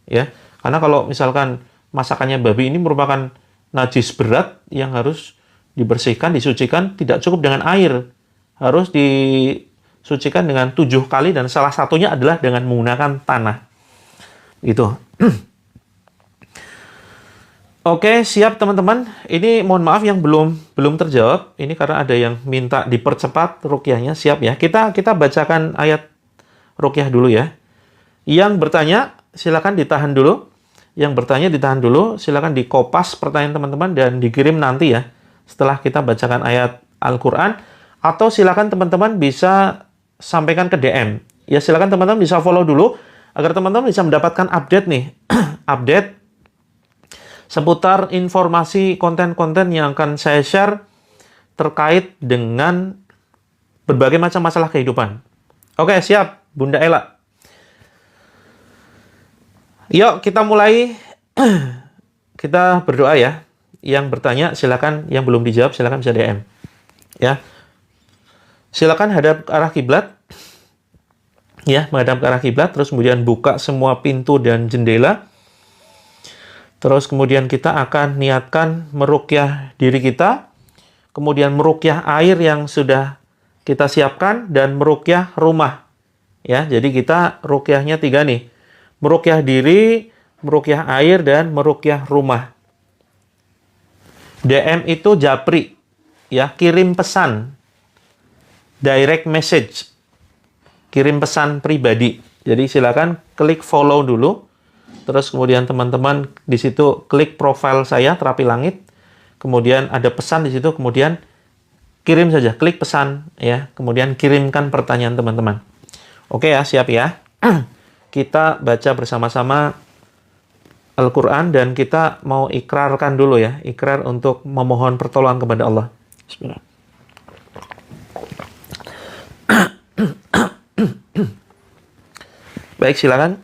Ya. Karena kalau misalkan masakannya babi ini merupakan najis berat yang harus dibersihkan, disucikan, tidak cukup dengan air. Harus disucikan dengan 7 kali, dan salah satunya adalah dengan menggunakan tanah. Gitu. Oke, siap teman-teman. Ini mohon maaf yang belum terjawab. Ini karena ada yang minta dipercepat ruqyahnya. Siap ya. Kita bacakan ayat ruqyah dulu ya. Yang bertanya silakan ditahan dulu. Yang bertanya ditahan dulu. Silakan dikopas pertanyaan teman-teman dan dikirim nanti ya. Setelah kita bacakan ayat Al-Qur'an, atau silakan teman-teman bisa sampaikan ke DM. Ya, silakan teman-teman bisa follow dulu agar teman-teman bisa mendapatkan update nih. Update seputar informasi konten-konten yang akan saya share terkait dengan berbagai macam masalah kehidupan. Oke, siap, Bunda Ella. Yuk, kita mulai. Kita berdoa ya. Yang bertanya, silakan. Yang belum dijawab, silakan bisa DM. Ya. Silakan hadap ke arah kiblat. Ya, menghadap ke arah kiblat. Terus kemudian buka semua pintu dan jendela. Terus kemudian kita akan niatkan meruqyah diri kita, kemudian meruqyah air yang sudah kita siapkan, dan meruqyah rumah. Ya, jadi kita ruqyahnya 3 nih. Meruqyah diri, meruqyah air, dan meruqyah rumah. DM itu japri, ya, kirim pesan, direct message, kirim pesan pribadi. Jadi silakan klik follow dulu. Terus kemudian teman-teman di situ klik profil saya Terapi Langit. Kemudian ada pesan di situ, kemudian kirim saja, klik pesan ya. Kemudian kirimkan pertanyaan teman-teman. Oke ya, siap ya. Kita baca bersama-sama Al-Qur'an dan kita mau ikrarkan dulu ya. Ikrar untuk memohon pertolongan kepada Allah. Bismillah. Baik, silakan.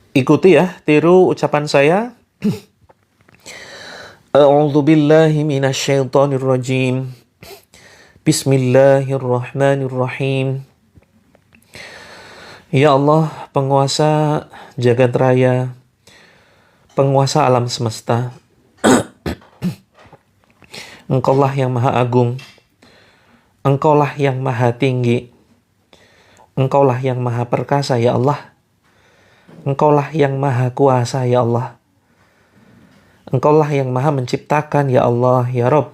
Ikuti ya, tiru ucapan saya. A'udzu billahi minasyaitonir rajim. Bismillahirrahmanirrahim. Ya Allah, penguasa jagat raya, penguasa alam semesta. Engkaulah yang maha agung. Engkaulah yang maha tinggi. Engkaulah yang maha perkasa ya Allah. Engkaulah yang maha kuasa ya Allah. Engkaulah yang maha menciptakan ya Allah ya Rabb.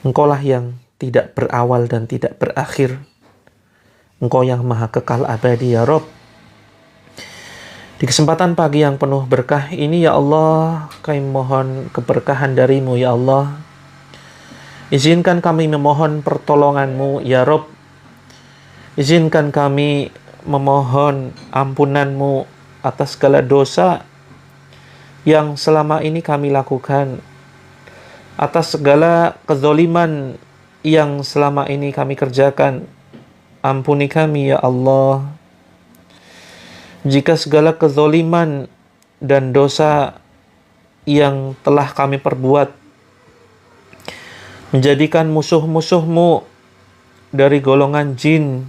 Engkaulah yang tidak berawal dan tidak berakhir. Engkau yang maha kekal abadi ya Rabb. Di kesempatan pagi yang penuh berkah ini ya Allah, kami mohon keberkahan darimu ya Allah. Izinkan kami memohon pertolongan-Mu, ya Rob. Izinkan kami memohon ampunan-Mu atas segala dosa yang selama ini kami lakukan, atas segala kezoliman yang selama ini kami kerjakan. Ampuni kami, ya Allah. Jika segala kezoliman dan dosa yang telah kami perbuat menjadikan musuh-musuh-Mu dari golongan jin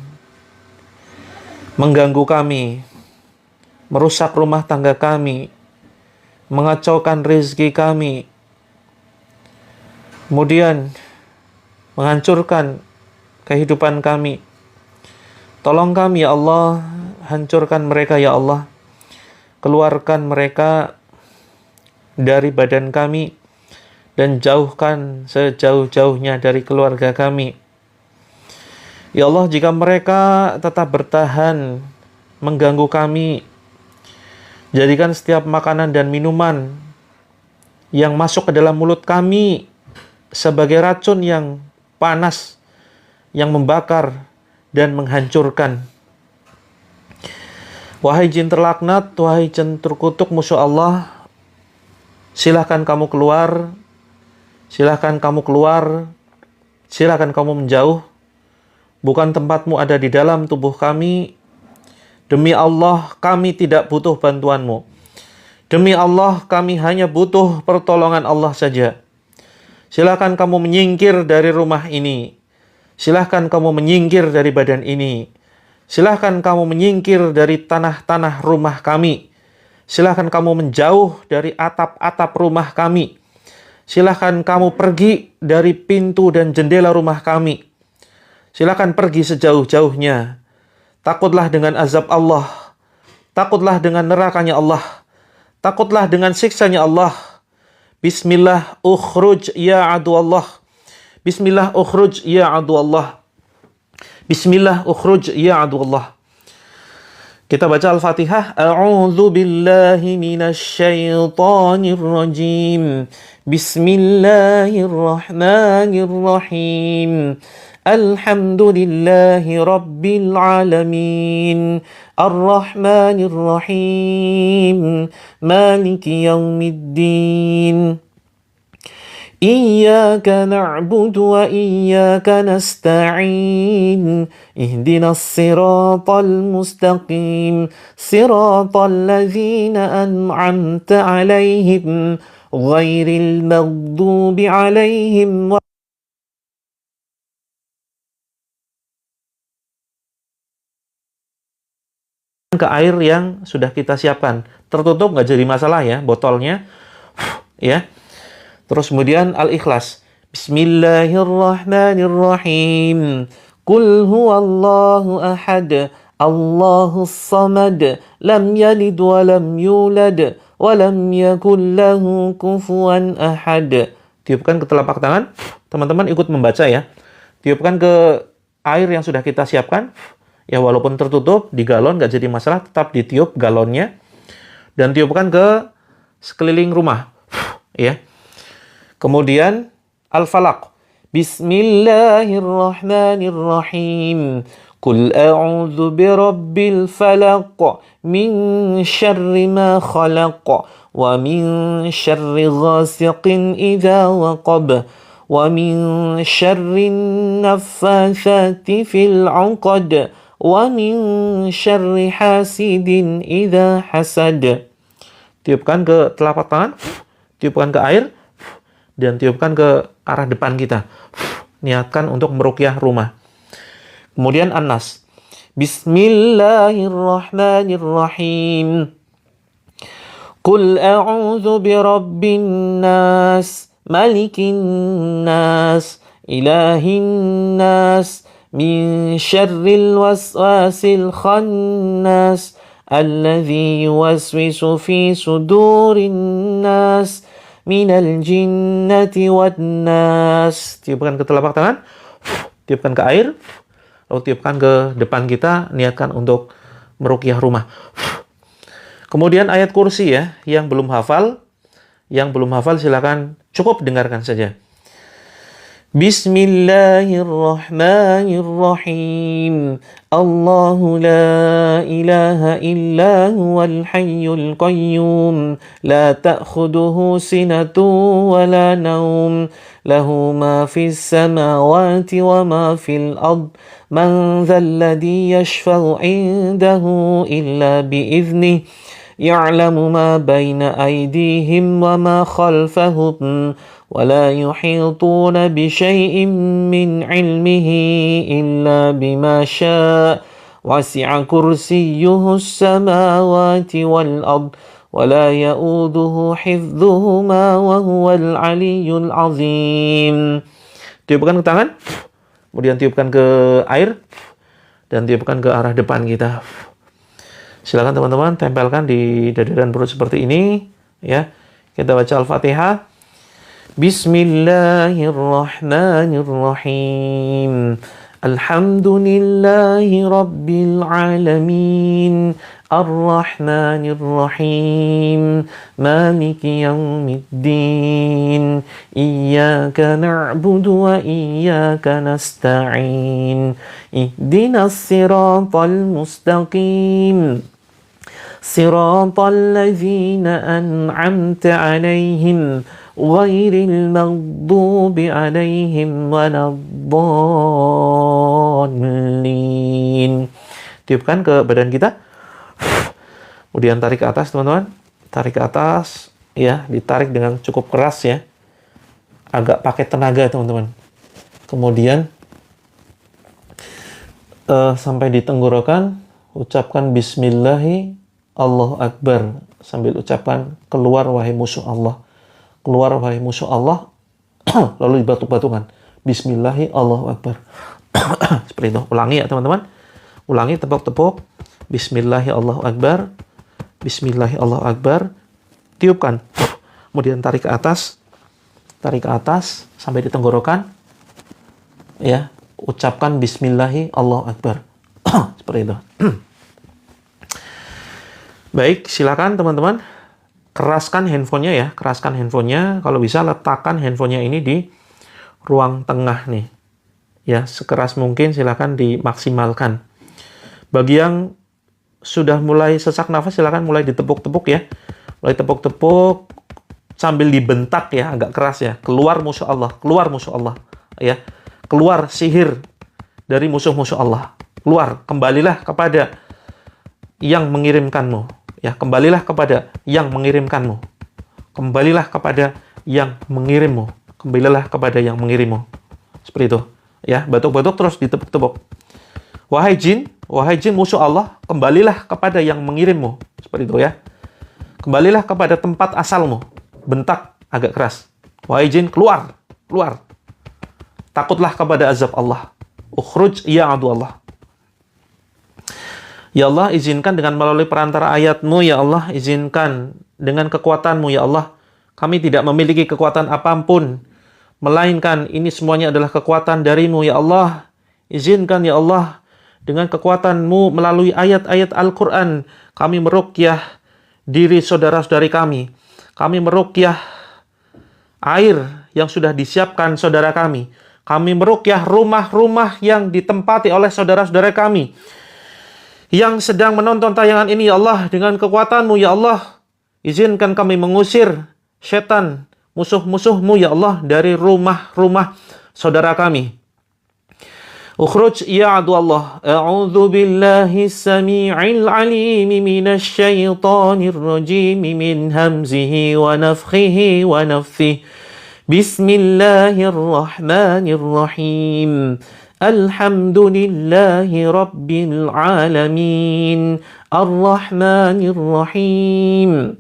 mengganggu kami, merusak rumah tangga kami, mengacaukan rezeki kami, kemudian menghancurkan kehidupan kami. Tolong kami, ya Allah, hancurkan mereka, ya Allah. Keluarkan mereka dari badan kami dan jauhkan sejauh-jauhnya dari keluarga kami. Ya Allah, jika mereka tetap bertahan mengganggu kami, jadikan setiap makanan dan minuman yang masuk ke dalam mulut kami sebagai racun yang panas, yang membakar dan menghancurkan. Wahai jin terlaknat, wahai jin terkutuk musuh Allah, silahkan kamu keluar, silahkan kamu keluar, silahkan kamu menjauh. Bukan tempatmu ada di dalam tubuh kami. Demi Allah, kami tidak butuh bantuanmu. Demi Allah, kami hanya butuh pertolongan Allah saja. Silahkan kamu menyingkir dari rumah ini. Silahkan kamu menyingkir dari badan ini. Silahkan kamu menyingkir dari tanah-tanah rumah kami. Silahkan kamu menjauh dari atap-atap rumah kami. Silahkan kamu pergi dari pintu dan jendela rumah kami. Silahkan pergi sejauh-jauhnya. Takutlah dengan azab Allah. Takutlah dengan nerakanya Allah. Takutlah dengan siksanya Allah. Bismillah ukhruj ya adu Allah. Bismillah ukhruj ya adu Allah. Bismillah ukhruj ya adu Allah. Kita baca Al-Fatihah. A'udzu billahi minasyaitonir rajim. Bismillahirrahmanirrahim. Alhamdulillahi rabbil alamin. Ar-Rahmanir Rahim. Maliki yaumiddin. Iyyaka na'budu wa iyyaka nasta'in. Ihdinas siratal mustaqim. Siratal ladzina an'amta 'alaihim ghairil maghdubi 'alaihim ke air yang sudah kita siapkan. Tertutup nggak jadi masalah ya, botolnya. Ya. Terus kemudian Al-Ikhlas. Bismillahirrahmanirrahim. Qul huwallahu ahad. Allahus samad. Lam yalid wa lam yulad. Wa lam yakul lahu kufuwan ahad. Tiupkan ke telapak tangan. Teman-teman ikut membaca ya. Tiupkan ke air yang sudah kita siapkan. Ya walaupun tertutup di galon nggak jadi masalah, tetap ditiup galonnya dan tiupkan ke sekeliling rumah, ya. Kemudian Al-Falaq. Bismillahirrahmanirrahim. Qul a'udzu birabbil falaq min syarri ma khalaq wa min syarri ghasiqin idza waqab wa min syarri naffatsati fil 'uqad wa min syarri hasidin idza hasad. Tiupkan ke telapak tangan, tiupkan ke air, dan tiupkan ke arah depan kita. Niatkan untuk meruqyah rumah. Kemudian An-Nas. Bismillahirrahmanirrahim. Qul a'udzu birabbin nas, malikin nas, ilahin nas, min syarril waswasil khannas alladzi yuwaswisu fi sudurin nas minal jinnati wan nas. Tiupkan ke telapak tangan, tiupkan ke air, lalu tiupkan ke depan kita, niatkan untuk meruqyah rumah. Kemudian ayat kursi ya, yang belum hafal silakan cukup dengarkan saja. Bismillahirrahmanirrahim. Allahu la ilaha illa huwal hayyul qayyum. La ta'khuduhu sinatun wa la naum. Lahu ma fis samawati wa ma fil ard. Man dhal ladzi yashfa'u 'indahu illa bi'idhnihi. Ya'lamu ma baina aydihim wa ma khalfahum. ولا يحيطون بشيء من علمه إلا بما شاء وسع كرسيه السماوات والأرض ولا يؤوده حفظهما وهو العلي العظيم. Tiupkan ke tangan, kemudian tiupkan ke air, dan tiupkan ke arah depan kita. Silakan teman-teman tempelkan di dada dan perut seperti ini, ya. Kita baca Al-Fatihah. Bismillahirrahmanirrahim. Alhamdulillahi rabbil alamin. Ar-Rahmanir-Rahim. Maliki yaumiddin. Iyyaka na'budu wa iyyaka nasta'in. Ihdinas siratal mustaqim. Siratal ladzina an'amta 'alaihim ghairil maghdubi 'alaihim waladdallin. Tiupkan ke badan kita. Kemudian tarik ke atas, teman-teman. Tarik ke atas, ya, ditarik dengan cukup keras, ya. Agak pakai tenaga, teman-teman. Kemudian sampai di tenggorokan, ucapkan Bismillahi Allahu Akbar. Sambil ucapkan, keluar wahai musuh Allah. Keluar wahai musuh Allah. Lalu dibatuk-batukan. Bismillahi Allahu Akbar. Seperti itu. Ulangi ya, teman-teman. Ulangi, tepuk-tepuk. Bismillahi Allahu Akbar. Bismillahi Allahu Akbar. Tiupkan. Kemudian tarik ke atas. Tarik ke atas sampai di tenggorokan. Ya, ucapkan Bismillahi Allahu Akbar. Seperti itu. Baik, silakan teman-teman. Keraskan handphonenya, ya. Keraskan handphonenya. Kalau bisa letakkan handphonenya ini di ruang tengah nih. Ya, sekeras mungkin silakan dimaksimalkan. Bagi yang sudah mulai sesak nafas, silakan mulai ditepuk-tepuk, ya. Mulai tepuk-tepuk sambil dibentak, ya, agak keras, ya. Keluar musuh Allah, keluar musuh Allah, ya. Keluar sihir dari musuh-musuh Allah. Keluar, kembalilah kepada yang mengirimkanmu. Ya, kembalilah kepada yang mengirimkanmu. Kembalilah kepada yang mengirimmu. Kembalilah kepada yang mengirimmu. Seperti itu. Ya, batuk-batuk terus ditepuk-tepuk. Wahai jin musuh Allah, kembalilah kepada yang mengirimmu. Seperti itu, ya. Kembalilah kepada tempat asalmu. Bentak agak keras. Wahai jin, keluar, keluar. Takutlah kepada azab Allah. Ukhruj ya adu Allah. Ya Allah, izinkan dengan melalui perantara ayat-Mu, ya Allah, izinkan dengan kekuatan-Mu, ya Allah. Kami tidak memiliki kekuatan apapun, melainkan ini semuanya adalah kekuatan dari-Mu, ya Allah. Izinkan, ya Allah, dengan kekuatan-Mu melalui ayat-ayat Al-Quran, kami meruqyah diri saudara-saudari kami. Kami meruqyah air yang sudah disiapkan saudara kami. Kami meruqyah rumah-rumah yang ditempati oleh saudara-saudara kami yang sedang menonton tayangan ini, ya Allah. Dengan kekuatan-Mu, ya Allah, izinkan kami mengusir setan, musuh-musuh-Mu, ya Allah, dari rumah-rumah saudara kami. Ukhruj ya adu Allah. A'udzu billahi as-sami'il 'alim minasy syaithanir rajim min hamzihi wa nafthihi wa nafthihi. Bismillahirrahmanirrahim. Alhamdulillahi rabbil alamin. Ar-Rahmanir-Rahim.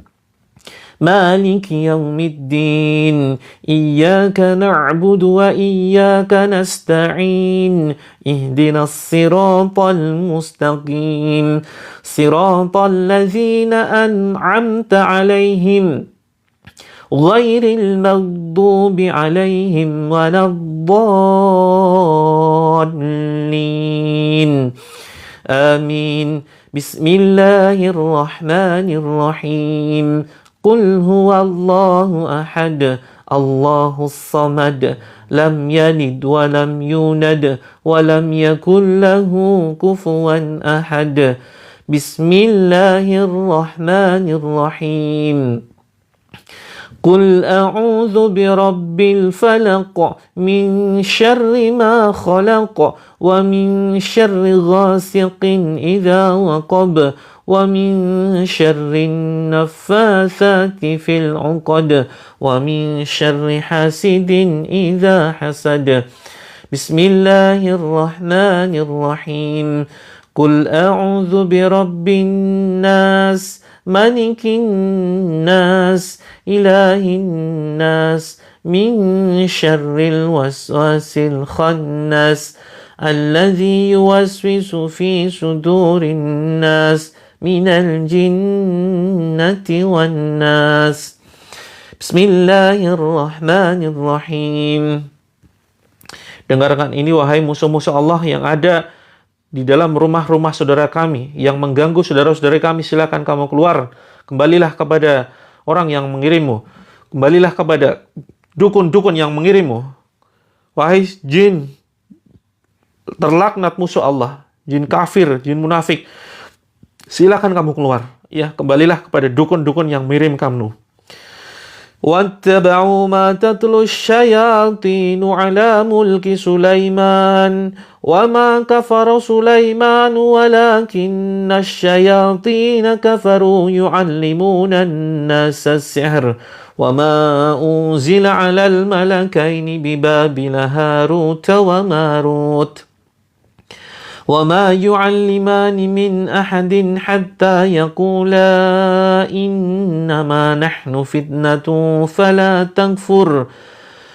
Maliki yaumiddin. Iyyaka na'budu wa iyyaka nasta'in. Ihdinas siratal mustaqim. Siratal ladzina an'amta 'alaihim ghairil maghdubi 'alaihim waladdallin. Amin. Bismillahirrahmanirrahim. Qul huwallahu ahad. Allahus samad, lam yalid wa lam yulad wa lam yakul lahu kufuwan ahad. Bismillahirrahmanirrahim. Qul a'udzu birabbil falaq min syarri ma khalaq wa min syarri ghasiqin idza waqab wa min syarri naffatsati fil 'uqad wa min syarri hasidin idza hasad. Bismillahirrahmanirrahim. Qul a'udzu birabbin nas malikin nas ilahin nas min syarril waswasil khannas alladzi yuwaswisu fi sudurin nas minal jinnati wan nas. Bismillahirrahmanirrahim. Dengarkan ini wahai musuh-musuh Allah yang ada di dalam rumah-rumah saudara kami yang mengganggu saudara-saudara kami. Silakan kamu keluar. Kembalilah kepada orang yang mengirimmu. Kembalilah kepada dukun-dukun yang mengirimmu. Wahai jin terlaknat musuh Allah, jin kafir, jin munafik, silakan kamu keluar. Ya, kembalilah kepada dukun-dukun yang mengirim kamu. وَاتَّبَعُوا مَا تَتْلُو الشَّيَاطِينُ عَلَى مُلْكِ سُلَيْمَانَ وَمَا كَفَرَ سُلَيْمَانُ وَلَكِنَّ الشَّيَاطِينَ كَفَرُوا يُعَلِّمُونَ النَّاسَ السِّحْرَ وَمَا أُنزِلَ عَلَى الْمَلَكَيْنِ بِبَابِلَ هَارُوتَ وَمَارُوتَ وَمَا يُعَلِّمَانِ مِنْ أَحَدٍ حَتَّى يَقُولَا إِنَّمَا نَحْنُ فِتْنَةٌ فَلَا تَكْفُرْ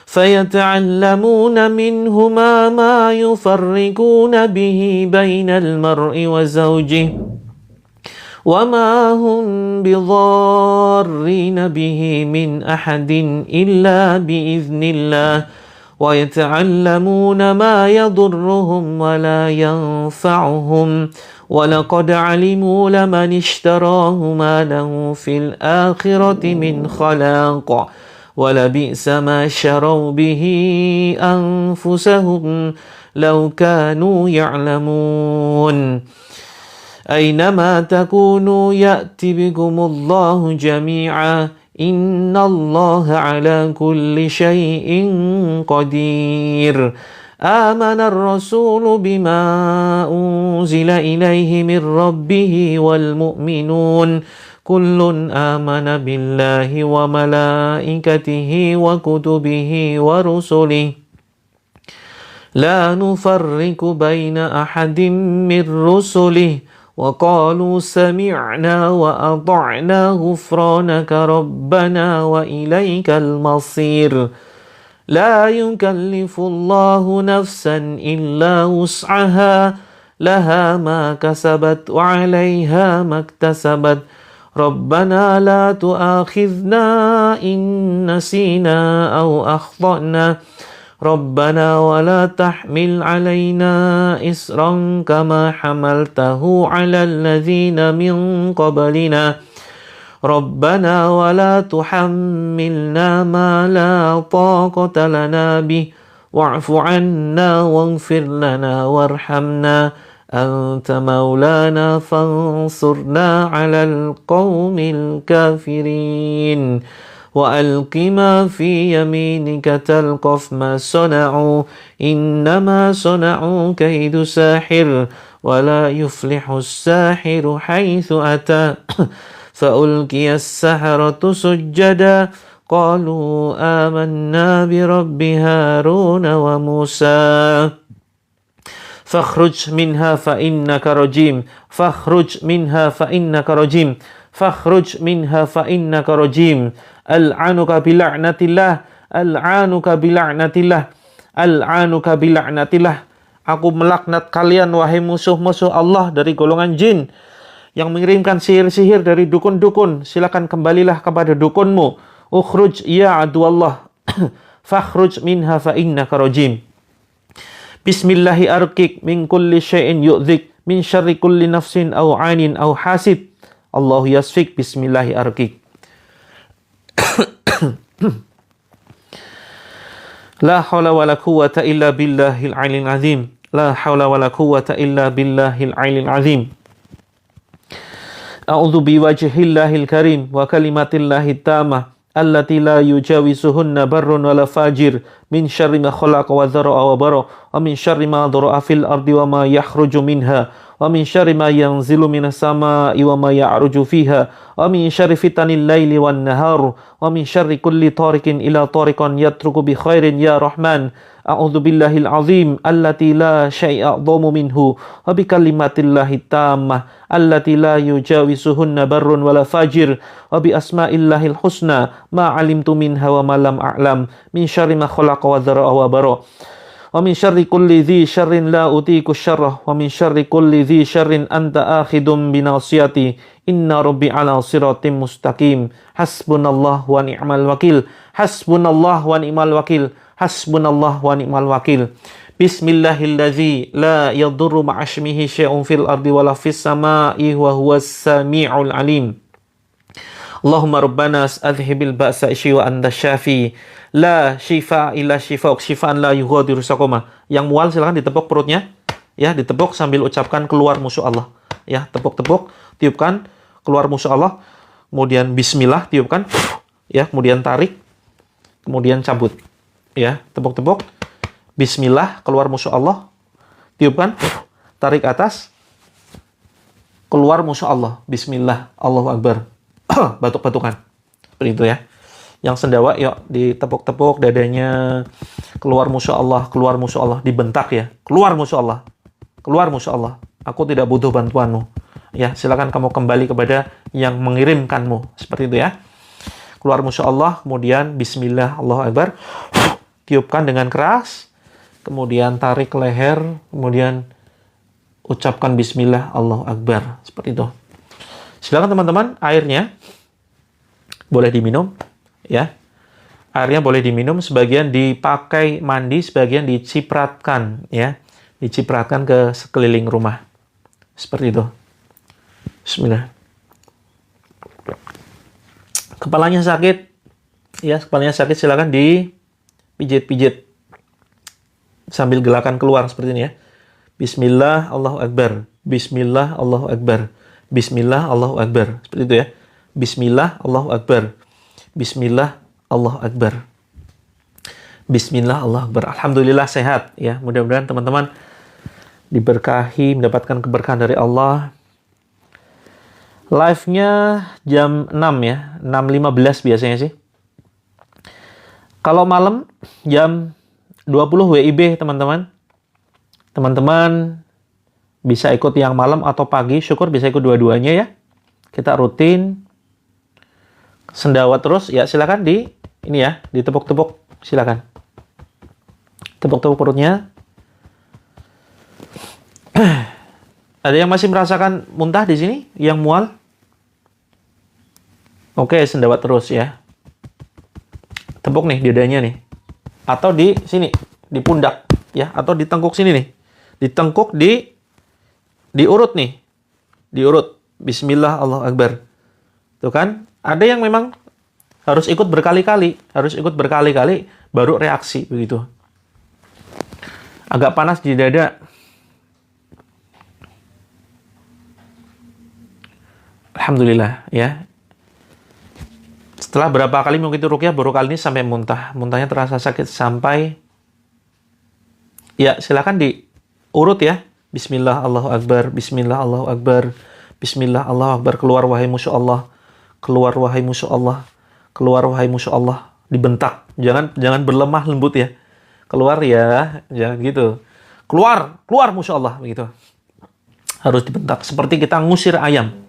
فَيَتَعَلَّمُونَ مِنْهُمَا مَا يُفَرِّقُونَ بِهِ بَيْنَ الْمَرْءِ وَزَوْجِهِ وَمَا هُمْ بِضَارِّينَ بِهِ مِنْ أَحَدٍ إِلَّا بِإِذْنِ اللَّهِ وَيَتَعَلَّمُونَ مَا يَضُرُّهُمْ وَلَا يَنفَعُهُمْ وَلَقَدْ عَلِمُوا لَمَنِ اشْتَرَاهُ مَا لَهُ فِي الْآخِرَةِ مِنْ خَلَاقٍ وَلَبِئْسَ مَا شَرَوْا بِهِ أَنفُسَهُمْ لَوْ كَانُوا يَعْلَمُونَ أَيْنَمَا تَكُونُوا يَأْتِ بِكُمُ اللَّهُ جَمِيعًا إِنَّ اللَّهَ عَلَى كُلِّ شَيْءٍ قَدِيرٌ آمَنَ الرَّسُولُ بِمَا أُنزِلَ إِلَيْهِ مِنْ رَبِّهِ وَالْمُؤْمِنُونَ كُلٌّ آمَنَ بِاللَّهِ وَمَلَائِكَتِهِ وَكُتُبِهِ وَرُسُلِهِ لَا نُفَرِّقُ بَيْنَ أَحَدٍ مِّن رُّسُلِهِ وَقَالُوا سَمِعْنَا وَأَطَعْنَا غُفْرَانَكَ رَبَّنَا وَإِلَيْكَ الْمَصِيرُ لَا يُكَلِّفُ اللَّهُ نَفْسًا إِلَّا وُسْعَهَا لَهَا مَا كَسَبَتْ وَعَلَيْهَا مَا اكْتَسَبَتْ رَبَّنَا لَا تُؤَاخِذْنَا إِن نَّسِينَا أَوْ أَخْطَأْنَا رَبَّنَا وَلَا تَحْمِلْ عَلَيْنَا إِصْرًا كَمَا حَمَلْتَهُ عَلَى الَّذِينَ مِن قَبْلِنَا رَبَّنَا وَلَا تُحَمِّلْنَا مَا لَا طَاقَةَ لَنَا بِهِ وَاعْفُ عَنَّا وَاغْفِرْ لَنَا وَارْحَمْنَا أَنْتَ مَوْلَانَا فَانصُرْنَا عَلَى الْقَوْمِ الْكَافِرِينَ وَأَلْقِ مَا فِي يَمِينِكَ تَلْقَفْ مَا صَنَعُوا إِنَّمَا صَنَعُوا كَيْدُ سَاحِرٍ وَلَا يُفْلِحُ السَّاحِرُ حَيْثُ أَتَى فَأُلْقِيَ السَّحَرَةُ سُجَّدًا قَالُوا آمَنَّا بِرَبِّ هَارُونَ وَمُوسَى فَاخْرُجْ مِنْهَا فَإِنَّكَ رَجِيمٌ فَاخْرُجْ مِنْهَا فَإِنَّكَ رَجِيمٌ فَاخْرُجْ مِنْهَا فَإِنَّكَ رَجِيمٌ أَلْعَنُكَ بِلَعْنَةِ اللَّهِ أَلْعَنُكَ بِلَعْنَةِ اللَّهِ أَلْعَنُكَ بِلَعْنَةِ اللَّهِ Aku melaknat kalian wahai musuh-musuh Allah dari golongan jin yang mengirimkan sihir-sihir dari dukun-dukun. Silakan kembalilah kepada dukunmu. Ukhruj ya aduallah fakhruj minha fa innaka rajim. Bismillahi arkik min kulli syai'in yu'dhik min syarri kulli nafsin aw 'ainin aw hasid. Allahu yasfik bismillahi arkik. La haula wala quwwata illa billahil aliyil azim. La haula wala quwwata illa billahil aliyil azim. A'udzu biwajhillahil karim wa kalimatillahit tamah allati la yujawisuhunna barrun wala fajir min syarri ma khalaqa wa dzara'a wa bara wa min syarri ma dhara'a fil ardi wa ma yakhruju minha wa min syarri ma yanzilu minas sama'i wa ma ya'ruju fiha wa min syarri fitanil laili wan nahar wa min syarri kulli tariqin ila tariqan yatruku bi khairin ya rahman. A'udzu billahil azim allati la syai'a dhamu minhu wa bi kalimatillahi tammah allati la yujawisuhunna barrun wala fajir wa bi asma'illahil husna ma 'alimtu minha wa ma lam a'lam min syarri ma khalaqa wa dzara'a wa bara wa min syarri kulli dzi syarrin la utiku syarrah wa min syarri kulli dzi syarrin anta akhidum bi nasiyati inna rabbi ala siratim mustaqim. Hasbunallah wa ni'mal wakil. Hasbunallah wa ni'mal wakil. Hasbunallah wa ni'mal wakil. Bismillahilladzi la yadurru ma'asmihi syai'un fil ardi wala fis sama'i wa huwas sami'ul alim. Allahumma rabbana adhibil ba'sa wa anta syafi. La syifa illa syifa'uk syifaan la yughadiru saqama. Yang mual silakan ditepuk perutnya. Ya, ditepuk sambil ucapkan keluar musuh Allah. Ya, tepuk-tepuk, tiupkan keluar musuh Allah. Kemudian bismillah, tiupkan. Ya, kemudian tarik. Kemudian cabut. Ya, tepuk-tepuk. Bismillah, keluar musuh Allah. Tiupkan, tarik atas. Keluar musuh Allah. Bismillah, Allahu Akbar. Batuk-batukan. Seperti itu ya. Yang sendawa, yuk ditepuk-tepuk dadanya. Keluar musuh Allah, keluar musuh Allah. Dibentak ya. Keluar musuh Allah. Keluar musuh Allah. Aku tidak butuh bantuanmu. Ya, silakan kamu kembali kepada yang mengirimkanmu. Seperti itu ya. Keluar musuh Allah, kemudian bismillah, Allahu Akbar. Tiupkan dengan keras. Kemudian tarik leher, kemudian ucapkan bismillah, Allahu Akbar. Seperti itu. Silakan teman-teman, airnya boleh diminum. Ya, airnya boleh diminum, sebagian dipakai mandi, sebagian dicipratkan, ya, dicipratkan ke sekeliling rumah, seperti itu. Bismillah. Kepalanya sakit, ya, kepalanya sakit, silakan dipijit-pijit sambil gelakan keluar seperti ini ya. Bismillah, Allahu Akbar. Bismillah, Allahu Akbar. Bismillah, Allahu Akbar. Seperti itu ya. Bismillah, Allahu Akbar. Bismillah, Allahu Akbar. Bismillah, Allahu Akbar. Alhamdulillah sehat ya. Mudah-mudahan teman-teman diberkahi, mendapatkan keberkahan dari Allah. Live-nya jam 6 ya. 6.15 biasanya sih. Kalau malam jam 20 WIB teman-teman. Teman-teman bisa ikut yang malam atau pagi, syukur bisa ikut dua-duanya ya. Kita rutin sendawa terus, ya silakan ini ya, ditepuk-tepuk, silakan. Tepuk-tepuk perutnya. Ada yang masih merasakan muntah di sini, yang mual? Oke, sendawa terus ya. Tepuk nih dadanya nih. Atau di sini, di pundak ya, atau di tengkuk sini nih. Ditengkuk, diurut nih. Diurut. Bismillah, Allahu Akbar. Tuh kan? Ada yang memang harus ikut berkali-kali, baru reaksi begitu. Agak panas di dada. Alhamdulillah ya. Setelah berapa kali mengikuti ruqyah, baru kali ini sampai muntah. Muntahnya terasa sakit sampai, ya silakan diurut ya. Bismillah, Allahu Akbar. Bismillah, Allahu Akbar. Bismillah, Allahu Akbar. Keluar wahai musuh Allah. Keluar wahai musuh Allah. Keluar wahai musuh Allah. Dibentak. Jangan berlemah lembut ya. Keluar ya, jangan gitu. Keluar musuh Allah begitu. Harus dibentak seperti kita ngusir ayam.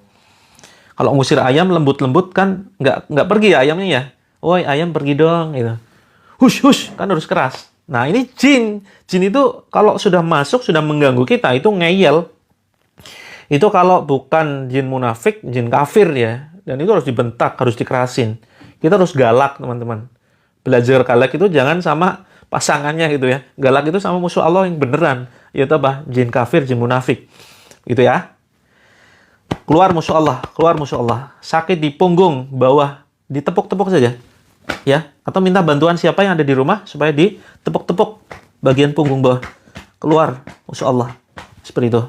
Kalau ngusir ayam lembut-lembut kan nggak pergi ya ayamnya ya. Woi, ayam pergi dong gitu. Hush, kan harus keras. Nah, ini jin. Jin itu kalau sudah masuk, sudah mengganggu kita, itu ngeyel. Itu kalau bukan jin munafik, jin kafir ya. Dan itu harus dibentak, harus dikerasin. Kita harus galak, teman-teman. Belajar galak itu jangan sama pasangannya gitu ya. Galak itu sama musuh Allah yang beneran. Yaitu apa? Jin kafir, jin munafik. Gitu ya. Keluar musuh Allah, keluar musuh Allah. Sakit di punggung, bawah. Ditepuk-tepuk saja. Ya, atau minta bantuan siapa yang ada di rumah supaya ditepuk-tepuk bagian punggung bawah keluar, Masya Allah, seperti itu.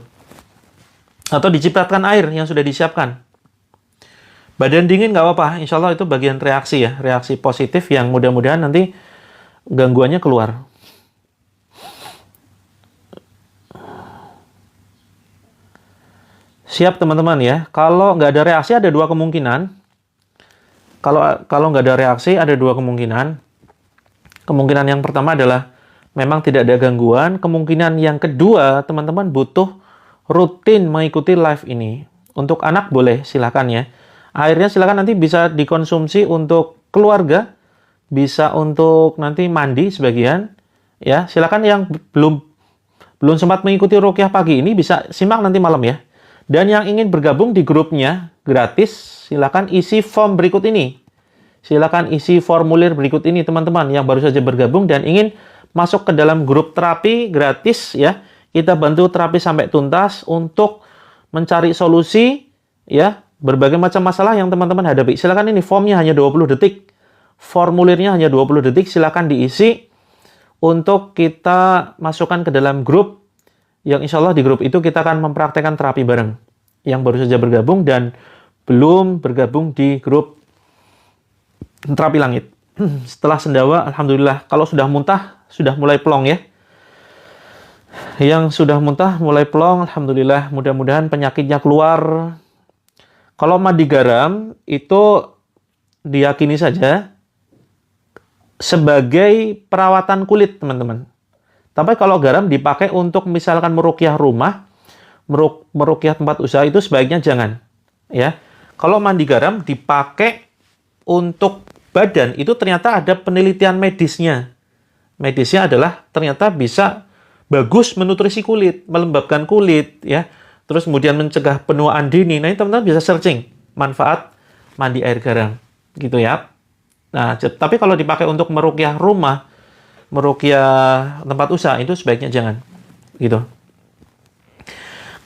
Atau dicipratkan air yang sudah disiapkan. Badan dingin nggak apa-apa, insya Allah itu bagian reaksi ya, reaksi positif yang mudah-mudahan nanti gangguannya keluar. Siap teman-teman ya, kalau nggak ada reaksi ada dua kemungkinan. Kalau nggak ada reaksi ada dua kemungkinan. Kemungkinan yang pertama adalah memang tidak ada gangguan. Kemungkinan yang kedua, teman-teman butuh rutin mengikuti live ini. Untuk anak boleh, silakan ya. Airnya silakan nanti bisa dikonsumsi untuk keluarga, bisa untuk nanti mandi sebagian. Ya, silakan yang belum sempat mengikuti ruqyah pagi ini bisa simak nanti malam ya. Dan yang ingin bergabung di grupnya gratis, silakan isi form berikut ini. Silakan isi formulir berikut ini teman-teman yang baru saja bergabung dan ingin masuk ke dalam grup terapi gratis ya. Kita bantu terapi sampai tuntas untuk mencari solusi ya berbagai macam masalah yang teman-teman hadapi. Silakan ini formnya hanya 20 detik. Formulirnya hanya 20 detik, silakan diisi untuk kita masukkan ke dalam grup yang insya Allah di grup itu kita akan mempraktekkan terapi bareng yang baru saja bergabung dan belum bergabung di grup terapi langit. Setelah sendawa, alhamdulillah. Kalau sudah muntah, sudah mulai plong ya. Yang sudah muntah mulai plong, alhamdulillah. Mudah-mudahan penyakitnya keluar. Kalau mandi garam itu diyakini saja sebagai perawatan kulit, teman-teman. Tapi kalau garam dipakai untuk misalkan meruqyah rumah, meruqyah tempat usaha itu sebaiknya jangan. Ya, kalau mandi garam dipakai untuk badan itu ternyata ada penelitian medisnya. Medisnya adalah ternyata bisa bagus menutrisi kulit, melembabkan kulit, ya. Terus kemudian mencegah penuaan dini. Nah, ini teman-teman bisa searching manfaat mandi air garam, gitu ya. Nah, tapi kalau dipakai untuk meruqyah rumah, meruqyah tempat usaha itu sebaiknya jangan, gitu.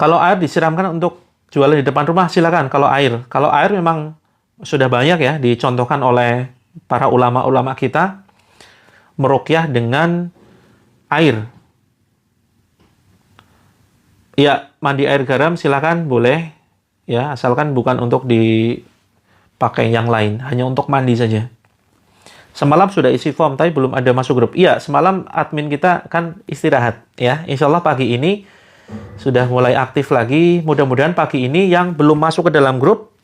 Kalau air disiramkan untuk jualan di depan rumah silakan. Kalau air memang sudah banyak ya dicontohkan oleh para ulama-ulama kita meruqyah dengan air. Ya, mandi air garam silakan boleh ya, asalkan bukan untuk dipakai yang lain, hanya untuk mandi saja. Semalam sudah isi form tapi belum ada masuk grup. Iya, semalam admin kita kan istirahat ya. Insya Allah pagi ini sudah mulai aktif lagi. Mudah-mudahan pagi ini yang belum masuk ke dalam grup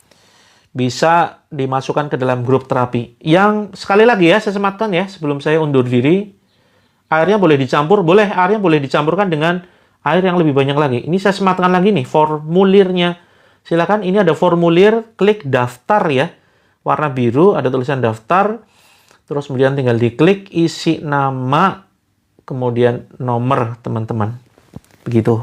bisa dimasukkan ke dalam grup terapi. Yang sekali lagi ya, saya sematkan ya sebelum saya undur diri. Airnya boleh dicampur, airnya boleh dicampurkan dengan air yang lebih banyak lagi. Ini saya sematkan lagi nih formulirnya. Silakan, ini ada formulir, klik daftar ya. Warna biru, ada tulisan daftar. Terus kemudian tinggal diklik, isi nama, kemudian nomor teman-teman. Begitu.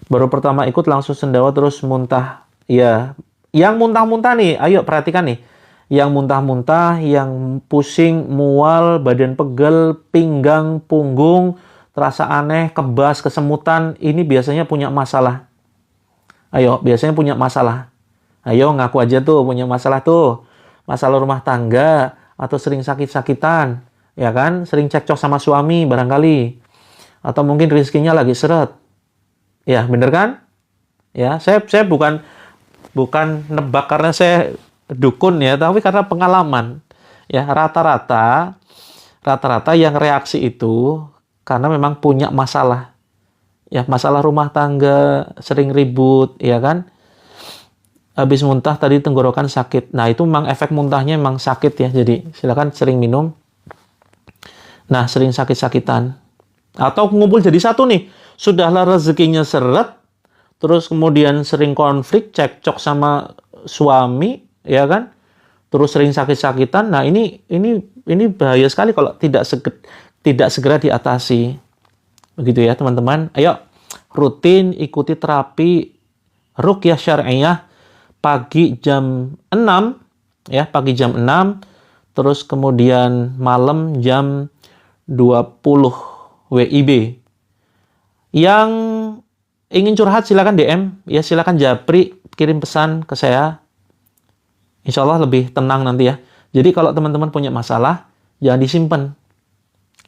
Baru pertama ikut langsung sendawa terus muntah. Ya, yang muntah-muntah nih, ayo perhatikan nih. Yang muntah-muntah, yang pusing, mual, badan pegel, pinggang, punggung, terasa aneh, kebas, kesemutan, ini biasanya punya masalah. Ayo, biasanya punya masalah. Ayo, ngaku aja tuh punya masalah tuh. Masalah rumah tangga, atau sering sakit-sakitan, ya kan? Sering cekcok sama suami barangkali. Atau mungkin rezekinya lagi seret. Ya, bener kan? Ya, saya bukan nebak karena saya dukun ya, tapi karena pengalaman. Ya, rata-rata yang reaksi itu karena memang punya masalah. Ya, masalah rumah tangga, sering ribut, ya kan? Habis muntah tadi tenggorokan sakit. Nah, itu memang efek muntahnya memang sakit ya. Jadi, silakan sering minum. Nah, sering sakit-sakitan. Atau ngumpul jadi satu nih. Sudahlah rezekinya seret, terus kemudian sering konflik, cekcok sama suami, ya kan? Terus sering sakit-sakitan. Nah, ini bahaya sekali kalau tidak segera diatasi. Begitu ya, teman-teman. Ayo, rutin ikuti terapi ruqyah syar'iyah pagi jam 6 ya, pagi jam 6, terus kemudian malam jam 20 WIB. Yang ingin curhat silakan DM ya, silakan japri, kirim pesan ke saya. Insya Allah lebih tenang nanti ya. Jadi kalau teman-teman punya masalah, jangan disimpan.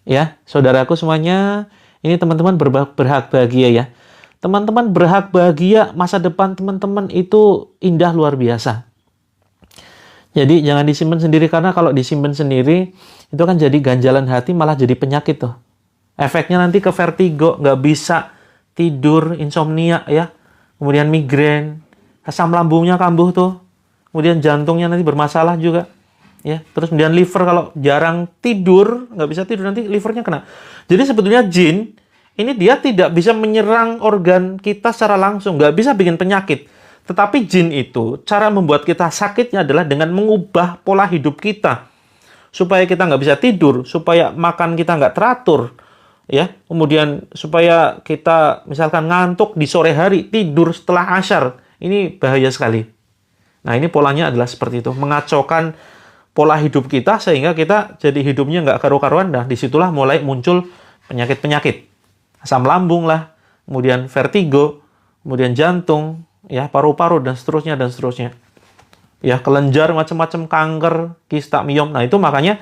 Ya, saudaraku semuanya, ini teman-teman berhak bahagia ya. Teman-teman berhak bahagia, masa depan teman-teman itu indah luar biasa. Jadi jangan disimpan sendiri, karena kalau disimpan sendiri, itu kan jadi ganjalan hati, malah jadi penyakit tuh. Efeknya nanti ke vertigo, nggak bisa tidur, insomnia ya. Kemudian migrain, asam lambungnya kambuh tuh. Kemudian jantungnya nanti bermasalah juga. Ya, terus kemudian liver, kalau jarang tidur, nggak bisa tidur, nanti livernya kena. Jadi sebetulnya jin, ini dia tidak bisa menyerang organ kita secara langsung, nggak bisa bikin penyakit. Tetapi jin itu, cara membuat kita sakitnya adalah dengan mengubah pola hidup kita. Supaya kita nggak bisa tidur, supaya makan kita nggak teratur, ya. Kemudian supaya kita misalkan ngantuk di sore hari, tidur setelah asyar. Ini bahaya sekali. Nah, ini polanya adalah seperti itu, mengacaukan pola hidup kita sehingga kita jadi hidupnya nggak karu-karuan. Nah, disitulah mulai muncul penyakit-penyakit. Asam lambung lah, kemudian vertigo, kemudian jantung, ya, paru-paru, dan seterusnya, dan seterusnya. Ya, kelenjar, macam-macam, kanker, kista, miom. Nah, itu makanya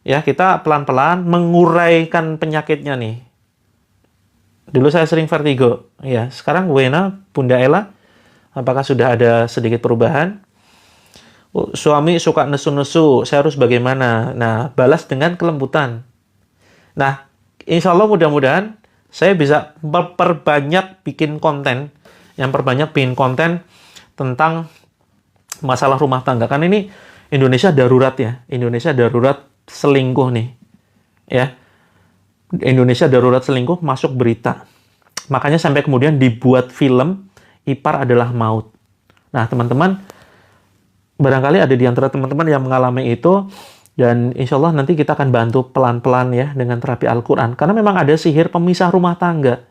ya kita pelan-pelan menguraikan penyakitnya nih. Dulu saya sering vertigo. Ya, sekarang Wena, Bunda Ella, apakah sudah ada sedikit perubahan? Suami suka nesu-nesu, saya harus bagaimana? Nah, balas dengan kelembutan. Nah, insya Allah mudah-mudahan saya bisa perbanyak bikin konten, tentang masalah rumah tangga. Kan ini Indonesia darurat ya, Indonesia darurat selingkuh nih, ya. Indonesia darurat selingkuh masuk berita. Makanya sampai kemudian dibuat film Ipar Adalah Maut. Nah, teman-teman, barangkali ada di antara teman-teman yang mengalami itu, dan insya Allah nanti kita akan bantu pelan-pelan ya dengan terapi Al-Quran. Karena memang ada sihir pemisah rumah tangga.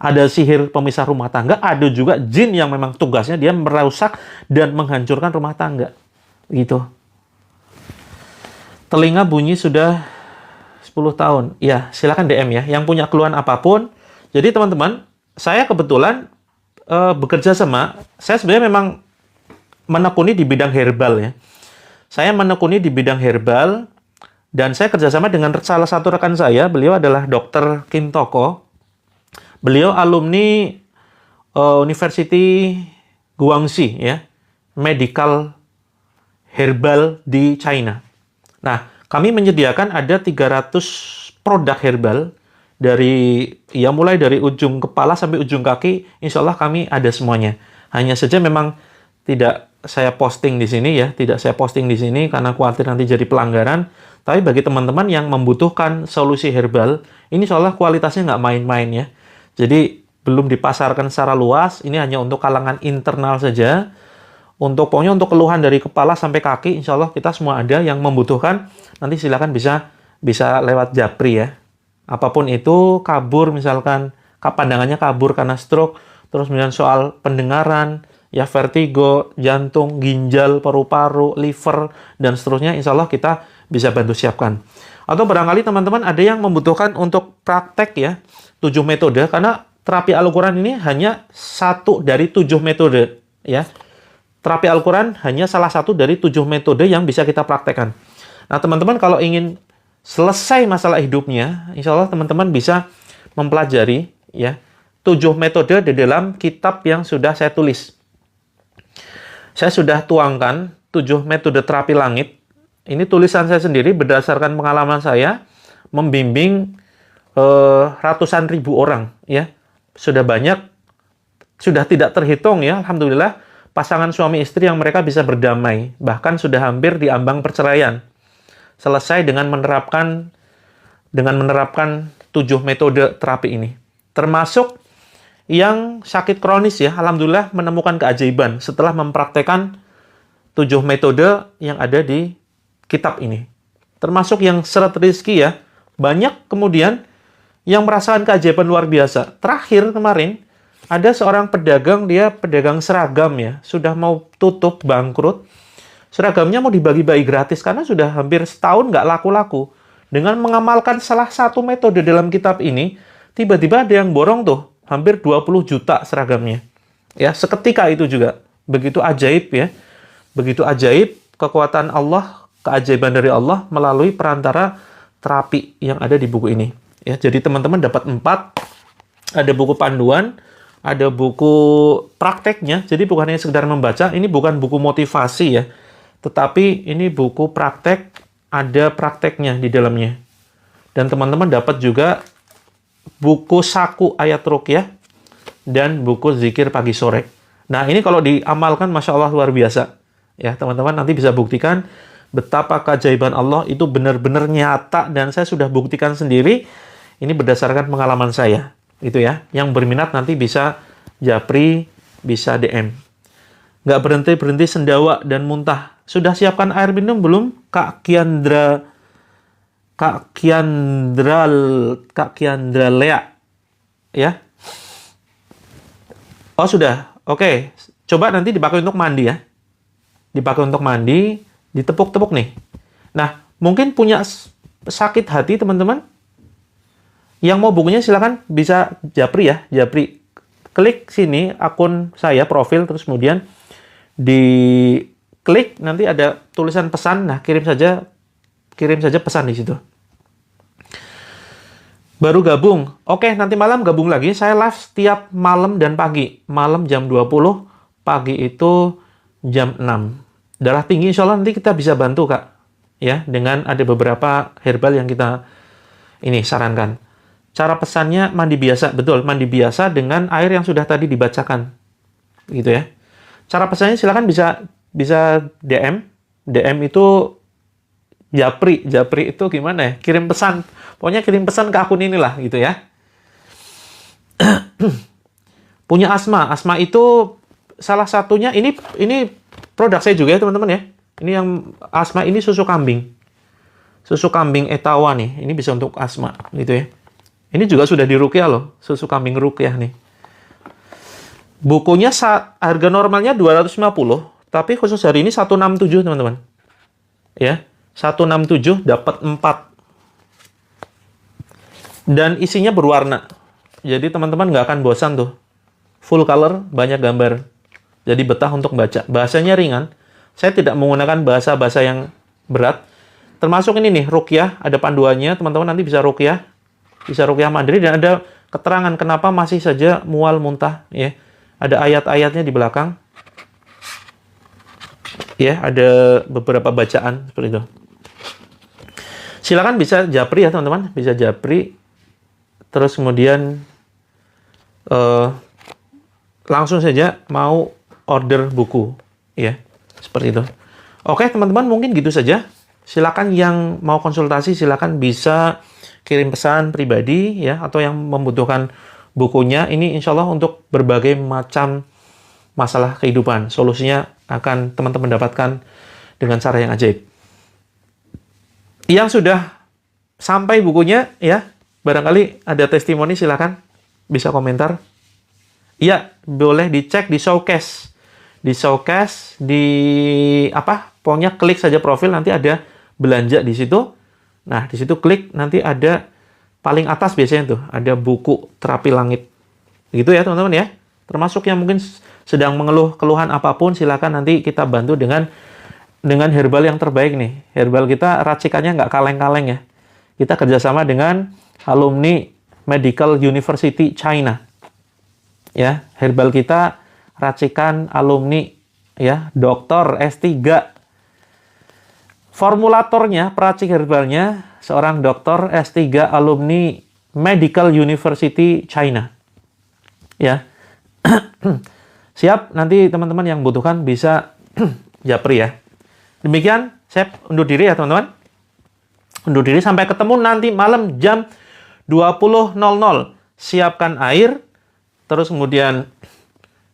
Ada sihir pemisah rumah tangga, ada juga jin yang memang tugasnya dia merusak dan menghancurkan rumah tangga. Gitu. Telinga bunyi sudah 10 tahun. Ya, silakan DM ya. Yang punya keluhan apapun. Jadi teman-teman, saya kebetulan bekerja sama, saya sebenarnya memang menekuni di bidang herbal ya. Saya menekuni di bidang herbal, dan saya kerjasama dengan salah satu rekan saya. Beliau adalah Dr. Kim Toko. Beliau alumni University Guangxi ya, medical herbal di China. Nah, kami menyediakan ada 300 produk herbal mulai dari ujung kepala sampai ujung kaki. Insya Allah kami ada semuanya. Hanya saja memang tidak saya posting di sini ya, tidak saya posting di sini karena khawatir nanti jadi pelanggaran. Tapi bagi teman-teman yang membutuhkan solusi herbal, ini seolah kualitasnya nggak main-main ya. Jadi belum dipasarkan secara luas, ini hanya untuk kalangan internal saja. Pokoknya untuk keluhan dari kepala sampai kaki, insya Allah kita semua ada. Yang membutuhkan, nanti silakan bisa lewat Japri ya. Apapun itu, kabur misalkan, pandangannya kabur karena stroke, terus kemudian soal pendengaran, ya vertigo, jantung, ginjal, paru-paru, liver, dan seterusnya, insya Allah kita bisa bantu siapkan. Atau barangkali teman-teman ada yang membutuhkan untuk praktek ya, 7 metode, karena terapi Al-Quran ini hanya 1 dari 7 metode ya. Terapi Al-Quran hanya salah satu dari 7 metode yang bisa kita praktekkan. Nah, teman-teman kalau ingin selesai masalah hidupnya, insya Allah teman-teman bisa mempelajari ya 7 metode di dalam kitab yang sudah saya tulis. Saya sudah tuangkan 7 metode terapi langit. Ini tulisan saya sendiri berdasarkan pengalaman saya membimbing ratusan ribu orang ya. Sudah banyak, sudah tidak terhitung ya, alhamdulillah, pasangan suami istri yang mereka bisa berdamai, bahkan sudah hampir di ambang perceraian. Selesai dengan menerapkan 7 metode terapi ini. Termasuk yang sakit kronis ya, alhamdulillah menemukan keajaiban setelah mempraktekkan 7 metode yang ada di kitab ini. Termasuk yang seret rezeki ya, banyak kemudian yang merasakan keajaiban luar biasa. Terakhir kemarin, ada seorang pedagang, dia pedagang seragam ya, sudah mau tutup, bangkrut. Seragamnya mau dibagi-bagi gratis karena sudah hampir setahun nggak laku-laku. Dengan mengamalkan salah satu metode dalam kitab ini, tiba-tiba ada yang borong tuh, hampir 20 juta seragamnya. Ya, seketika itu juga. Begitu ajaib ya. Begitu ajaib kekuatan Allah keajaiban dari Allah melalui perantara terapi yang ada di buku ini. Ya, jadi teman-teman dapat 4, ada buku panduan, ada buku prakteknya, jadi bukan hanya sekedar membaca, ini bukan buku motivasi ya, tetapi ini buku praktek, ada prakteknya di dalamnya. Dan teman-teman dapat juga buku saku ayat ruqyah dan buku zikir pagi sore. Nah, ini kalau diamalkan, Masya Allah luar biasa. Ya, teman-teman nanti bisa buktikan betapa keajaiban Allah itu benar-benar nyata, dan saya sudah buktikan sendiri. Ini berdasarkan pengalaman saya. Itu ya. Yang berminat nanti bisa japri, bisa DM. Nggak berhenti-berhenti sendawa dan muntah. Sudah siapkan air minum belum? Kak Kiandra Lea. Ya. Oh, sudah. Oke. Coba nanti dipakai untuk mandi ya. Dipakai untuk mandi, ditepuk-tepuk nih. Nah, mungkin punya sakit hati teman-teman. Yang mau bukunya silakan bisa japri ya, japri. Klik sini akun saya, profil, terus kemudian diklik, nanti ada tulisan pesan. Nah, kirim saja pesan di situ. Baru gabung. Oke, nanti malam gabung lagi. Saya live setiap malam dan pagi. Malam jam 20, pagi itu jam 6. Darah tinggi insya Allah nanti kita bisa bantu, Kak. Ya, dengan ada beberapa herbal yang kita ini sarankan. Cara pesannya mandi biasa, betul, mandi biasa dengan air yang sudah tadi dibacakan. Gitu ya. Cara pesannya silakan bisa DM. DM itu japri itu gimana ya? Kirim pesan. Pokoknya kirim pesan ke akun inilah gitu ya. Punya asma. Asma itu salah satunya ini produk saya juga ya, teman-teman ya. Ini yang asma ini susu kambing. Susu kambing Etawa nih. Ini bisa untuk asma gitu ya. Ini juga sudah diruqyah loh, susu kambing ruqyah nih. Bukunya harga normalnya 250, tapi khusus hari ini 167, teman-teman. Ya, 167 dapat 4. Dan isinya berwarna. Jadi teman-teman nggak akan bosan tuh. Full color, banyak gambar. Jadi betah untuk baca. Bahasanya ringan. Saya tidak menggunakan bahasa-bahasa yang berat. Termasuk ini nih, ruqyah, ada panduannya, teman-teman nanti bisa ruqyah. Bisa ruqyah mandiri, dan ada keterangan kenapa masih saja mual muntah ya. Ada ayat-ayatnya di belakang. Ya, ada beberapa bacaan seperti itu. Silakan bisa japri ya, teman-teman, bisa japri. Terus kemudian langsung saja mau order buku ya. Seperti itu. Oke, teman-teman, mungkin gitu saja. Silakan yang mau konsultasi silakan bisa kirim pesan pribadi ya, atau yang membutuhkan bukunya. Ini insya Allah untuk berbagai macam masalah kehidupan. Solusinya akan teman-teman dapatkan dengan cara yang ajaib. Yang sudah sampai bukunya ya, barangkali ada testimoni, silakan bisa komentar. Iya, boleh dicek di showcase. Di showcase, pokoknya klik saja profil, nanti ada belanja di situ. Nah, di situ klik, nanti ada paling atas biasanya tuh, ada buku terapi langit. Gitu ya, teman-teman ya. Termasuk yang mungkin sedang mengeluh keluhan apapun, silakan nanti kita bantu dengan herbal yang terbaik nih. Herbal kita racikannya nggak kaleng-kaleng ya. Kita kerjasama dengan alumni Medical University China. Ya, herbal kita racikan alumni ya, doktor S3. Formulatornya, peracik herbalnya, seorang dokter S3 alumni Medical University China. Ya. Siap, nanti teman-teman yang butuhkan bisa japri ya. Demikian, saya undur diri ya, teman-teman. Undur diri, sampai ketemu nanti malam jam 20.00. Siapkan air, terus kemudian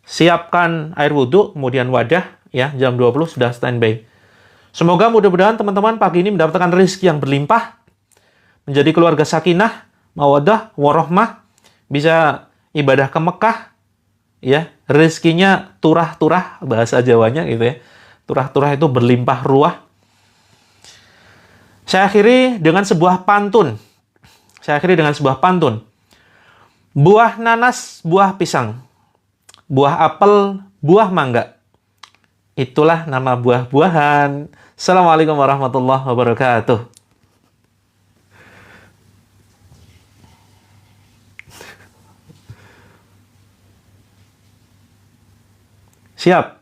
siapkan air wudhu, kemudian wadah, ya, jam 20 sudah standby. Semoga mudah-mudahan teman-teman pagi ini mendapatkan rezeki yang berlimpah, menjadi keluarga sakinah, mawaddah, warahmah, bisa ibadah ke Mekah, ya, rezekinya turah-turah, bahasa Jawanya gitu ya. Turah-turah itu berlimpah ruah. Saya akhiri dengan sebuah pantun. Buah nanas, buah pisang, buah apel, buah mangga. Itulah nama buah-buahan. Assalamualaikum warahmatullahi wabarakatuh. Siap.